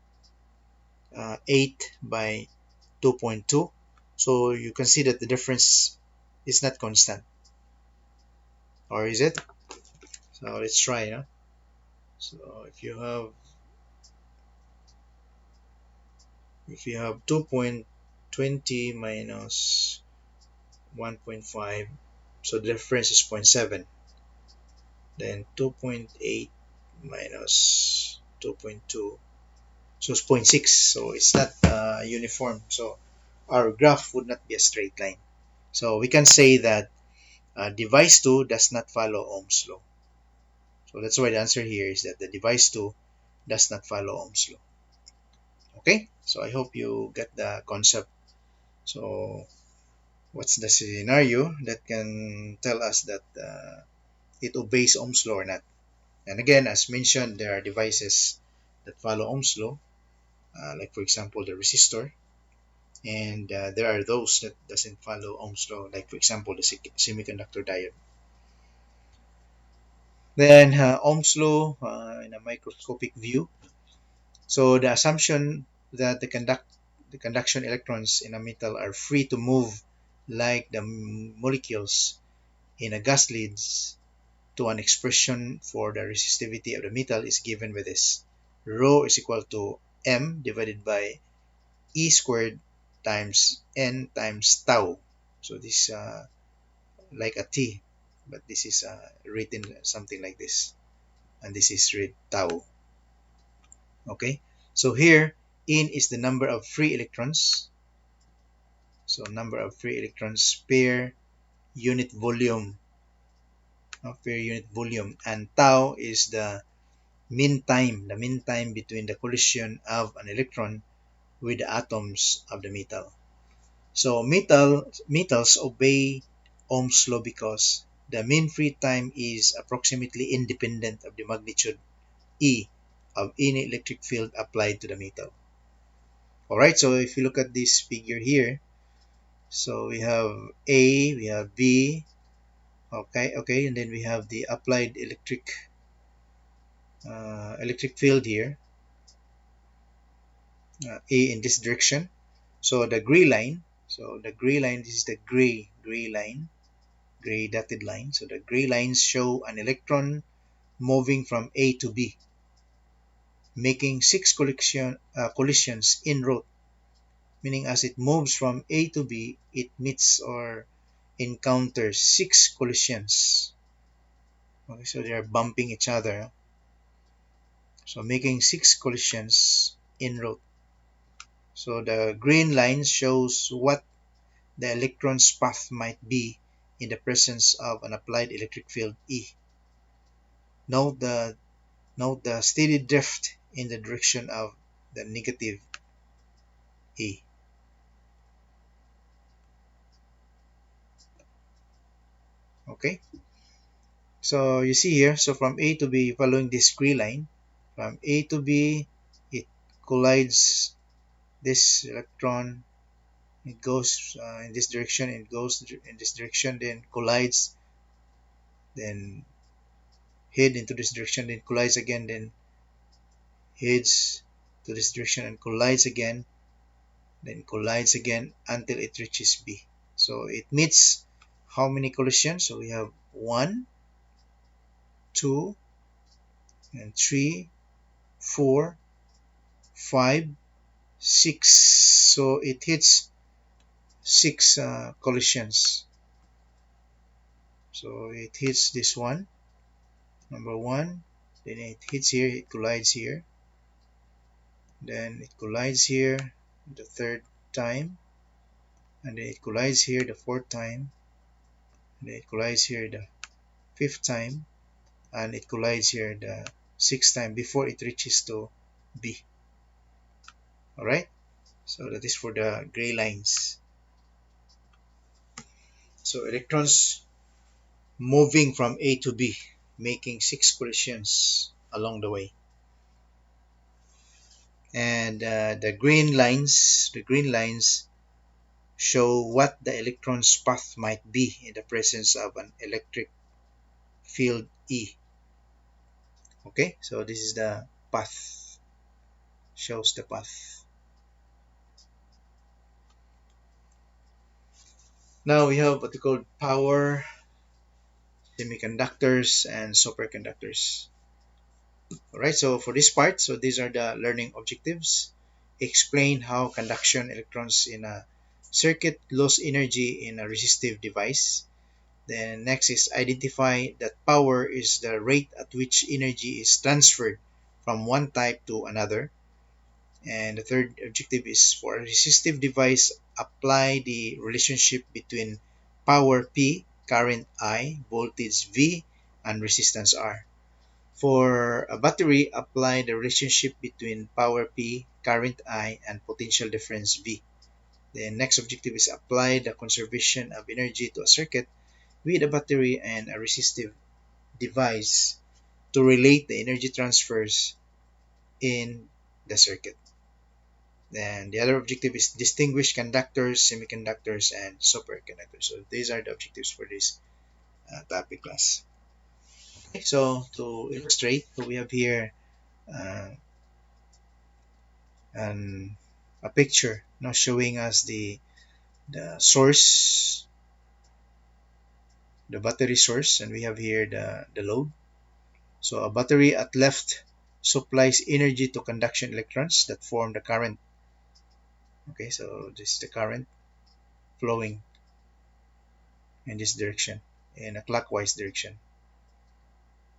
by 2.2. So you can see that the difference is not constant. Or is it? So let's try. So if you have 2.20 minus 1.5, so the difference is zero point 0.7. Then 2.8 minus 2.2, so it's zero point 0.6. So it's not uniform. So our graph would not be a straight line. So we can say that device 2 does not follow Ohm's law. So that's why the answer here is that the device 2 does not follow Ohm's law. Okay, so I hope you get the concept. So what's the scenario that can tell us that it obeys Ohm's law or not? And again, as mentioned, there are devices that follow Ohm's law, like for example the resistor, and there are those that doesn't follow Ohm's law, like for example the semiconductor diode. Then Ohm's law in a microscopic view. So the assumption that the conduction electrons in a metal are free to move like the molecules in a gas leads to an expression for the resistivity of the metal is given by this. Rho is equal to m divided by e squared times n times tau. So this like a t, but this is written something like this, and this is read tau. Okay, so here in is the number of free electrons. So number of free electrons per unit volume, and tau is the mean time between the collision of an electron with the atoms of the metal. So metals obey Ohm's law because the mean free time is approximately independent of the magnitude E of any electric field applied to the metal. Alright, so if you look at this figure here, so we have A, we have B, okay, and then we have the applied electric field here, A in this direction. So the gray line, this is the gray line, gray dotted line. So the gray lines show an electron moving from A to B, making 6 collisions en route, meaning as it moves from A to B, it meets or encounters 6 collisions. Okay, so they are bumping each other. So making 6 collisions en route. So the green line shows what the electron's path might be in the presence of an applied electric field E. Note the steady drift in the direction of the negative E. Okay, so you see here, so from A to B, following this green line, from A to B, it collides this electron. It goes in this direction, it goes in this direction, then collides, then head into this direction, then collides again, then heads to this direction and collides again, then collides again until it reaches B. So it meets how many collisions? So we have 1, 2, and 3, 4, 5, 6. So it hits 6 collisions. So it hits this one, number 1, then it hits here, it collides here, then it collides here the third time, and then it collides here the fourth time, and then it collides here the fifth time, and it collides here the sixth time before it reaches to B. Alright, so that is for the gray lines. So electrons moving from A to B, making 6 collisions along the way. And the green lines show what the electron's path might be in the presence of an field E. Okay, so this is the path, shows the path. Now we have what we call power, semiconductors, and superconductors. Alright, so for this part, so these are the learning objectives. Explain how conduction electrons in a circuit lose energy in a resistive device. Then next is identify that power is the rate at which energy is transferred from one type to another. And the third objective is for a resistive device, apply the relationship between power P, current I, voltage V, and resistance R. For a battery, apply the relationship between power P, current I, and potential difference V. The next objective is apply the conservation of energy to a circuit with a battery and a resistive device to relate the energy transfers in the circuit. Then the other objective is distinguish conductors, semiconductors, and superconductors. So these are the objectives for this topic class. Okay, so to illustrate, so we have here uh, an, a picture showing us the source, the battery source, and we have here the load. So a battery at left supplies energy to conduction electrons that form the current. Okay, so this is the current flowing in this direction, in a clockwise direction,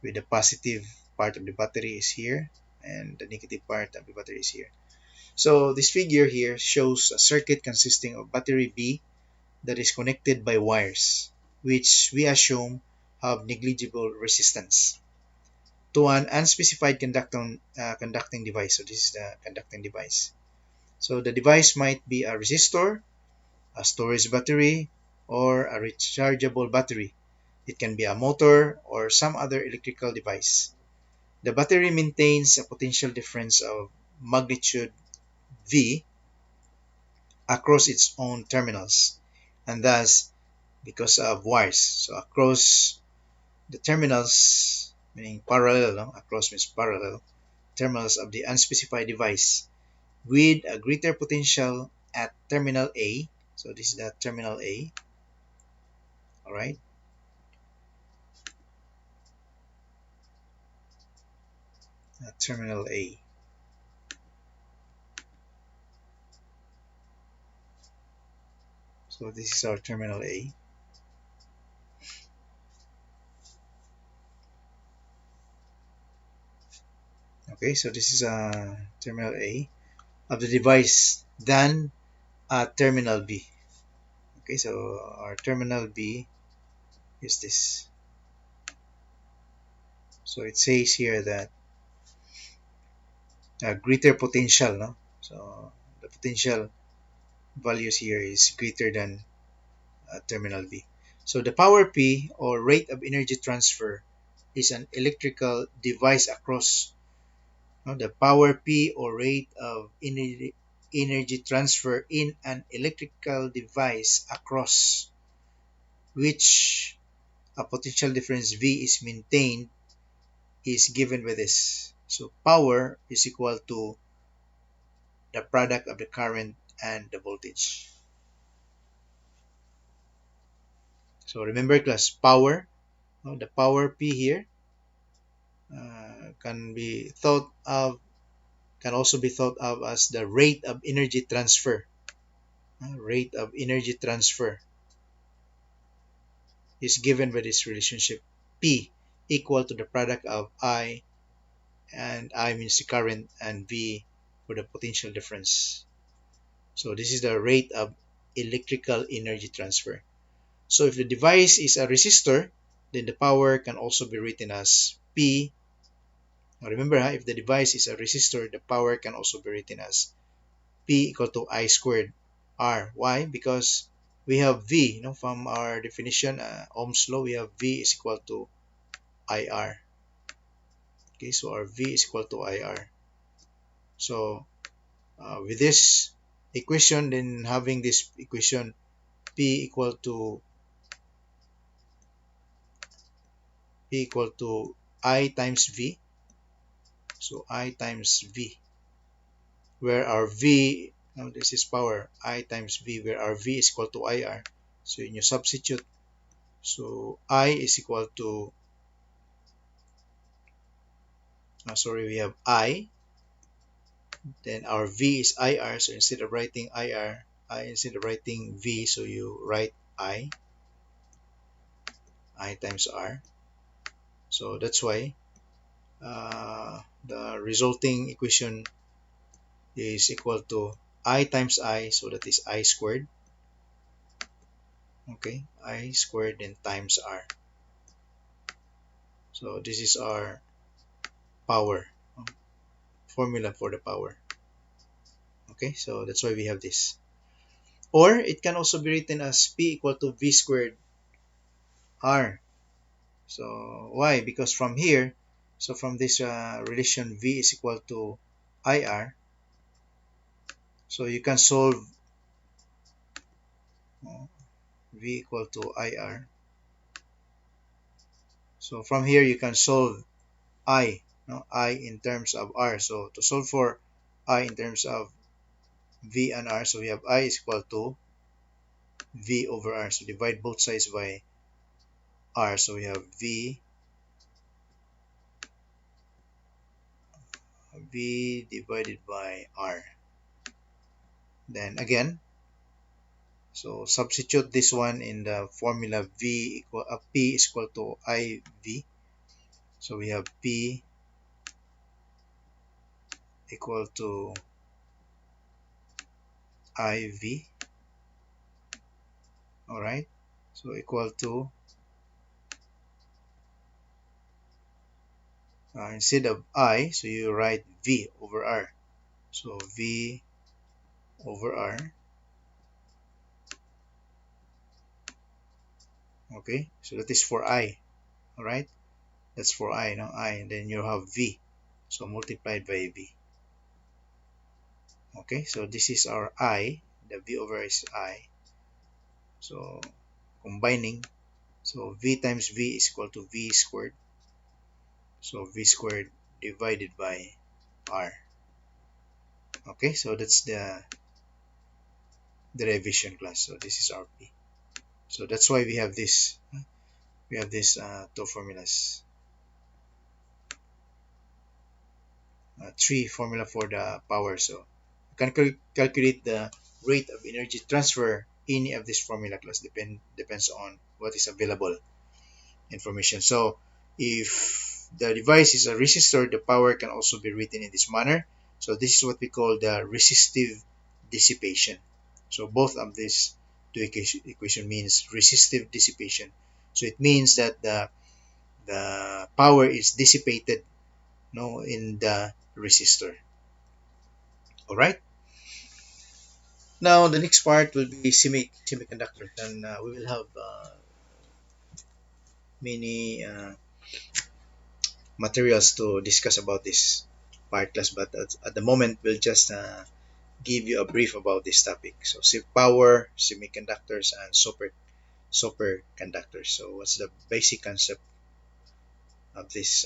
with the positive part of the battery is here and the negative part of the battery is here. So this figure here shows a circuit consisting of battery B that is connected by wires, which we assume have negligible resistance, to an unspecified conducting device. So this is the conducting device. So the device might be a resistor, a storage battery, or a rechargeable battery. It can be a motor or some other electrical device. The battery maintains a potential difference of magnitude V across its own terminals, and thus because of wires. So across the terminals, meaning parallel, no? Across means parallel, terminals of the unspecified device with a greater potential at terminal A. So this is the terminal A, all right? Terminal A. So this is our terminal A. Okay, so this is terminal A of the device than terminal B. Okay, so our terminal B is this. So it says here that greater potential, no? So the potential values here is greater than terminal B. So the power P, or rate of energy transfer, is an electrical device across, no, the power P, or rate of energy transfer in an electrical device across which a potential difference V is maintained, is given by this. So power is equal to the product of the current and the voltage. So remember class, power, the power P here can be thought of, can also be thought of as the rate of energy transfer. Rate of energy transfer is given by this relationship P equal to the product of I, and I means the current, and V for the potential difference. So this is the rate of electrical energy transfer. So if the device is a resistor, then the power can also be written as P. Now remember, if the device is a resistor, the power can also be written as P equal to I squared R. Why? Because we have V, from our definition, Ohm's law, we have V is equal to IR. Okay, so our V is equal to IR. So with this equation, then having this equation P equal to equal to I times V. So I times V, where our V, now this is power, I times V, where our V is equal to IR. So when you substitute, so I is equal to, sorry, we have I, then our V is IR. So instead of writing IR, instead of writing V, so you write I times R. So that's why the resulting equation is equal to I times I, so that is I squared. Okay, I squared and times R. So this is our power, formula for the power. Okay, so that's why we have this. Or it can also be written as P equal to V squared R. So why? Because from here, so from this relation V is equal to IR, so you can solve uh, V equal to IR. So from here you can solve I, no, I in terms of R. So to solve for I in terms of V and R, so we have I is equal to V over R. So divide both sides by R. So we have V divided by R. Then again, so substitute this one in the formula P is equal to IV. So we have P equal to IV. All right. So equal to, instead of I, so you write V over R. So V over R. Okay. So that is for I. All right. That's for I. Now I, and then you have V. So multiplied by V. Okay. So this is our I. The V over R is I. So combining, so V times V is equal to V squared. So V squared divided by R. Okay, so that's the derivation class. So this is our P. So that's why we have this. We have these two formulas. Three formula for the power. So you can calculate the rate of energy transfer any of this formula class. Depends on what is available information. So if the device is a resistor, the power can also be written in this manner. So this is what we call the resistive dissipation. So both of these two equation means resistive dissipation. So it means that the power is dissipated, no, in the resistor. All right. Now the next part will be semiconductors, and we will have many materials to discuss about this part class, but at the moment we'll just give you a brief about this topic. So power, semiconductors, and superconductors. So what's the basic concept of this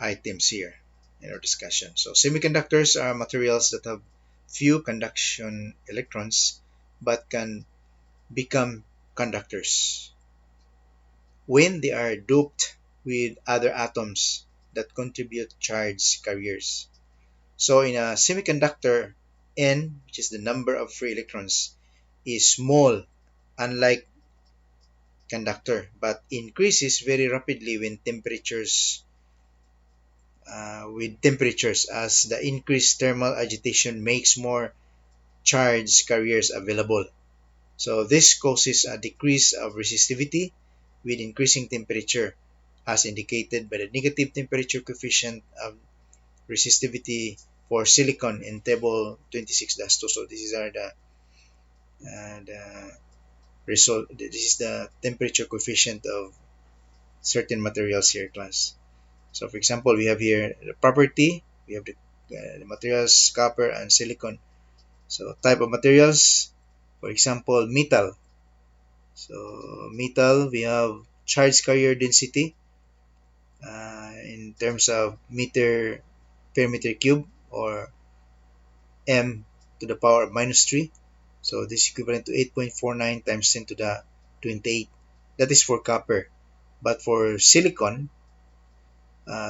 items here in our discussion? So semiconductors are materials that have few conduction electrons but can become conductors when they are doped with other atoms that contribute charge carriers. So in a semiconductor, N, which is the number of free electrons, is small, unlike conductor, but increases very rapidly when temperatures, as the increased thermal agitation makes more charge carriers available. So this causes a decrease of resistivity with increasing temperature, as indicated by the negative temperature coefficient of resistivity for silicon in table 26-2. So these are the result. This is the temperature coefficient of certain materials here, class. So for example, we have here the property. We have the materials copper and silicon. So type of materials, for example, metal. So metal, we have charge carrier density in terms of meter per meter cube, or m to the power of minus 3. So this is equivalent to 8.49 times 10 to the 28. That is for copper. But for silicon,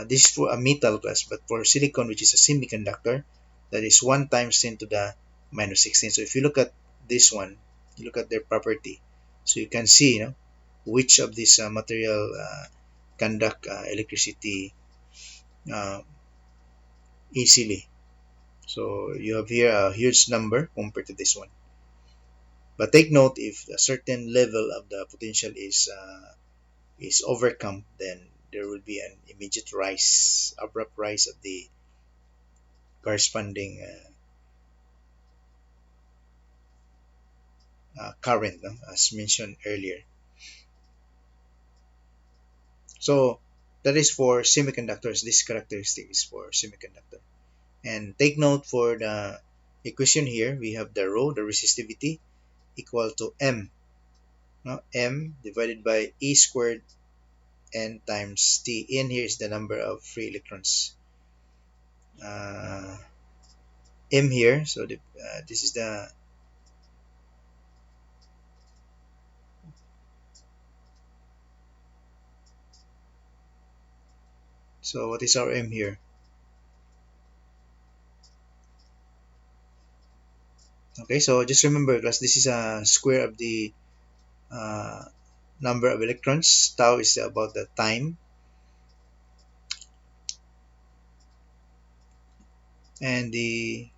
this is for a metal class, but for silicon, which is a semiconductor, that is 1 times 10 to the minus 16. So if you look at this one, you look at their property. So you can see, which of this material conduct electricity uh, easily. So you have here a huge number compared to this one. But take note, if a certain level of the potential is overcome, then there will be an immediate rise, abrupt rise of the corresponding current, no? As mentioned earlier. So that is for semiconductors. This characteristic is for semiconductor. And take note, for the equation here, we have the rho, the resistivity, equal to m. No? M divided by E squared n times T. N here is the number of free electrons. Uh, M here, so this is the, so what is our M here? Okay, so just remember, class, this is a square of the uh, number of electrons. Tau is about the time, and the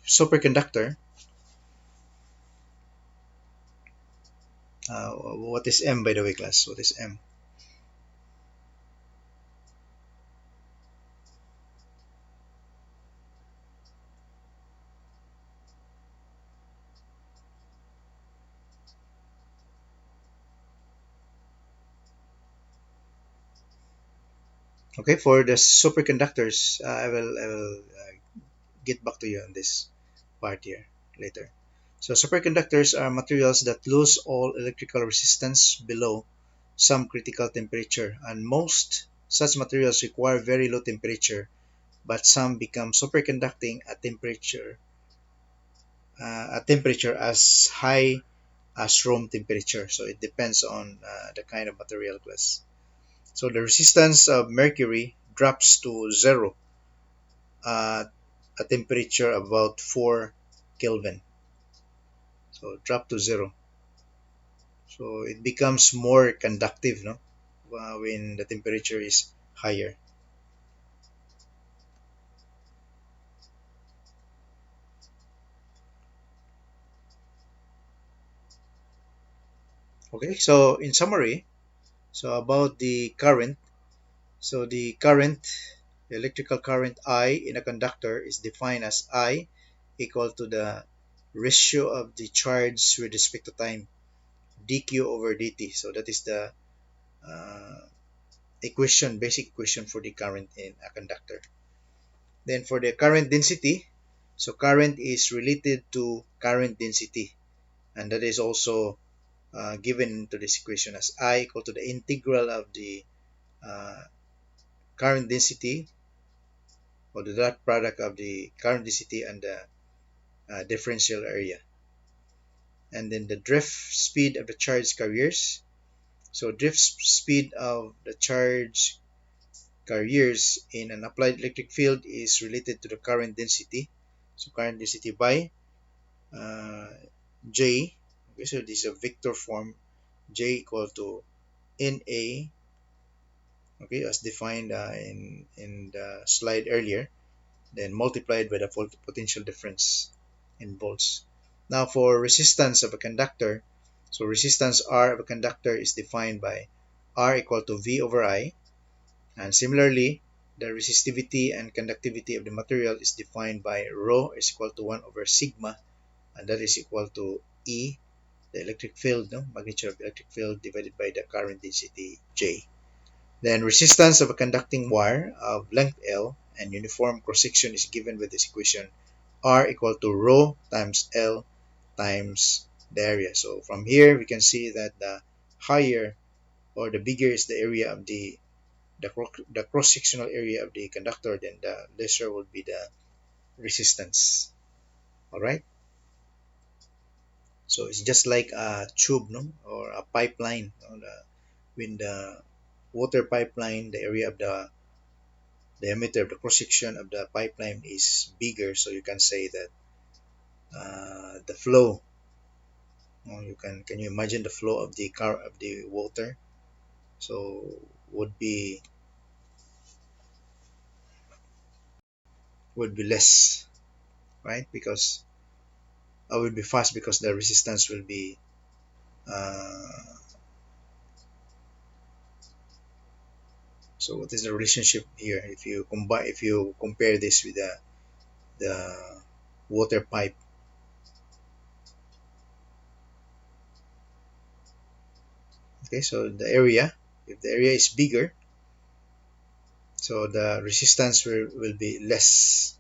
superconductor, what is M, by the way, class? What is M? Okay, for the superconductors, I will get back to you on this part here later. So superconductors are materials that lose all electrical resistance below some critical temperature, and most such materials require very low temperature, but some become superconducting at temperature as high as room temperature. So it depends on the kind of material class. So the resistance of mercury drops to zero at a temperature about 4 Kelvin. So drop to zero. So it becomes more conductive, no? When the temperature is higher. Okay, so in summary, so about the current, so the current, the electrical current I in a conductor is defined as I equal to the ratio of the charge with respect to time, dq over dt. So that is the uh, equation, basic equation for the current in a conductor. Then for the current density, so current is related to current density, and that is also given to this equation as I equal to the integral of the uh, current density, or the dot product of the current density and the differential area. And then the drift speed of the charge carriers. So drift speed of the charge carriers in an applied electric field is related to the current density. So current density by uh, J. Okay, so this is a vector form. J equal to NA, okay, as defined in the slide earlier, then multiplied by the potential difference in volts. Now for resistance of a conductor, so resistance R of a conductor is defined by R equal to V over I, and similarly the resistivity and conductivity of the material is defined by rho is equal to 1 over sigma, and that is equal to E, the electric field, no? Magnitude of electric field divided by the current density J. Then resistance of a conducting wire of length L and uniform cross-section is given with this equation: R equal to rho times L times the area. So from here we can see that the higher or the bigger is the area of the cross-sectional area of the conductor, then the lesser will be the resistance. All right. So it's just like a tube, no, or a pipeline. When the water pipeline, the area of the diameter of the cross section of the pipeline is bigger, so you can say that the flow. Can you imagine the flow of the car of the water? So would be would be less, right? Because I will be fast because the resistance will be uh, so what is the relationship here if you compare this with the water pipe? Okay, so the area, if the area is bigger, so the resistance will be less.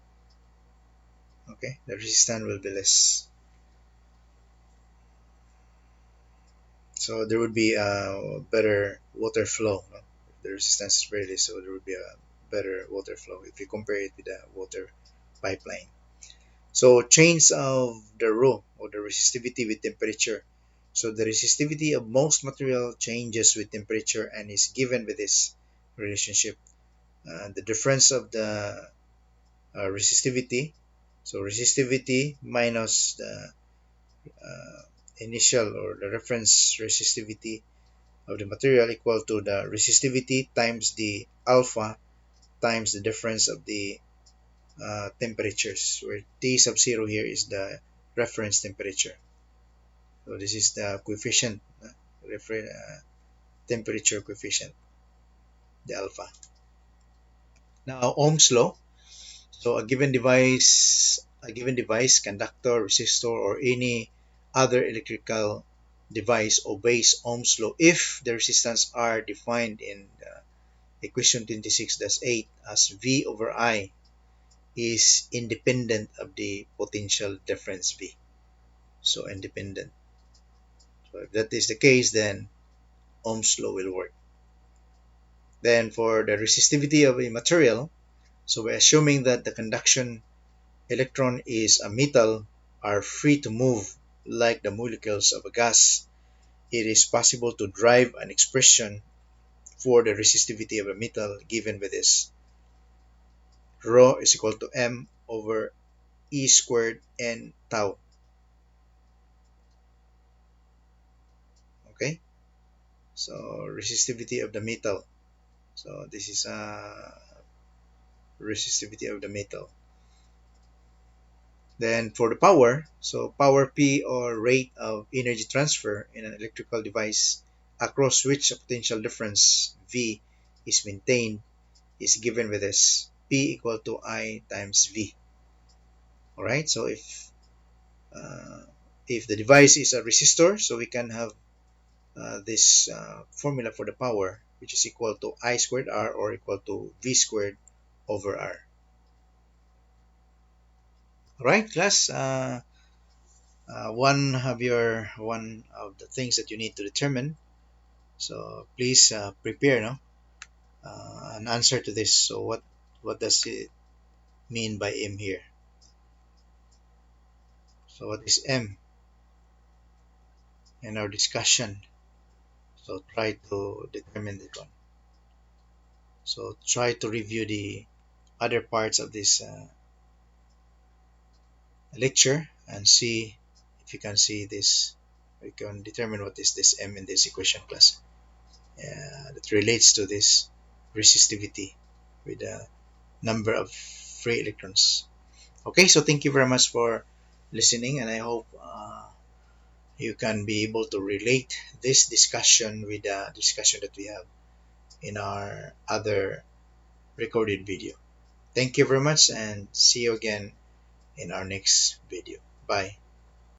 Okay, the resistance will be less, so there would be a better water flow, no? If the resistance is very less, so there would be a better water flow if you compare it with the water pipeline. So change of the rho or the resistivity with temperature. So the resistivity of most material changes with temperature and is given with this relationship. The difference of the resistivity. So resistivity minus the uh, initial or the reference resistivity of the material equal to the resistivity times the alpha times the difference of the temperatures, where T sub 0 here is the reference temperature. So this is the coefficient, temperature coefficient, the alpha. Now Ohm's law. So a given device, conductor, resistor, or any other electrical device obeys Ohm's law if the resistance are defined in equation 26-8 as V over I is independent of the potential difference V. So independent. So if that is the case, then Ohm's law will work. Then for the resistivity of a material, so we're assuming that the conduction electron is a metal are free to move like the molecules of a gas, it is possible to derive an expression for the resistivity of a metal given by this. Rho is equal to m over E squared n tau. Okay, so resistivity of the metal. So this is resistivity of the metal. Then for the power, so power P or rate of energy transfer in an electrical device across which a potential difference V is maintained is given with this P equal to I times V. Alright, so if the device is a resistor, so we can have this formula for the power, which is equal to I squared R or equal to V squared over R. Alright, class, one of the things that you need to determine. So please prepare, no, an answer to this. So what does it mean by M here? So what is M in our discussion? So try to determine that one. So try to review the other parts of this lecture and see if you can see this. You can determine what is this M in this equation, class. That relates to this resistivity with the number of free electrons. Okay, so thank you very much for listening, and I hope you can be able to relate this discussion with the discussion that we have in our other recorded video. Thank you very much, and see you again in our next video. Bye.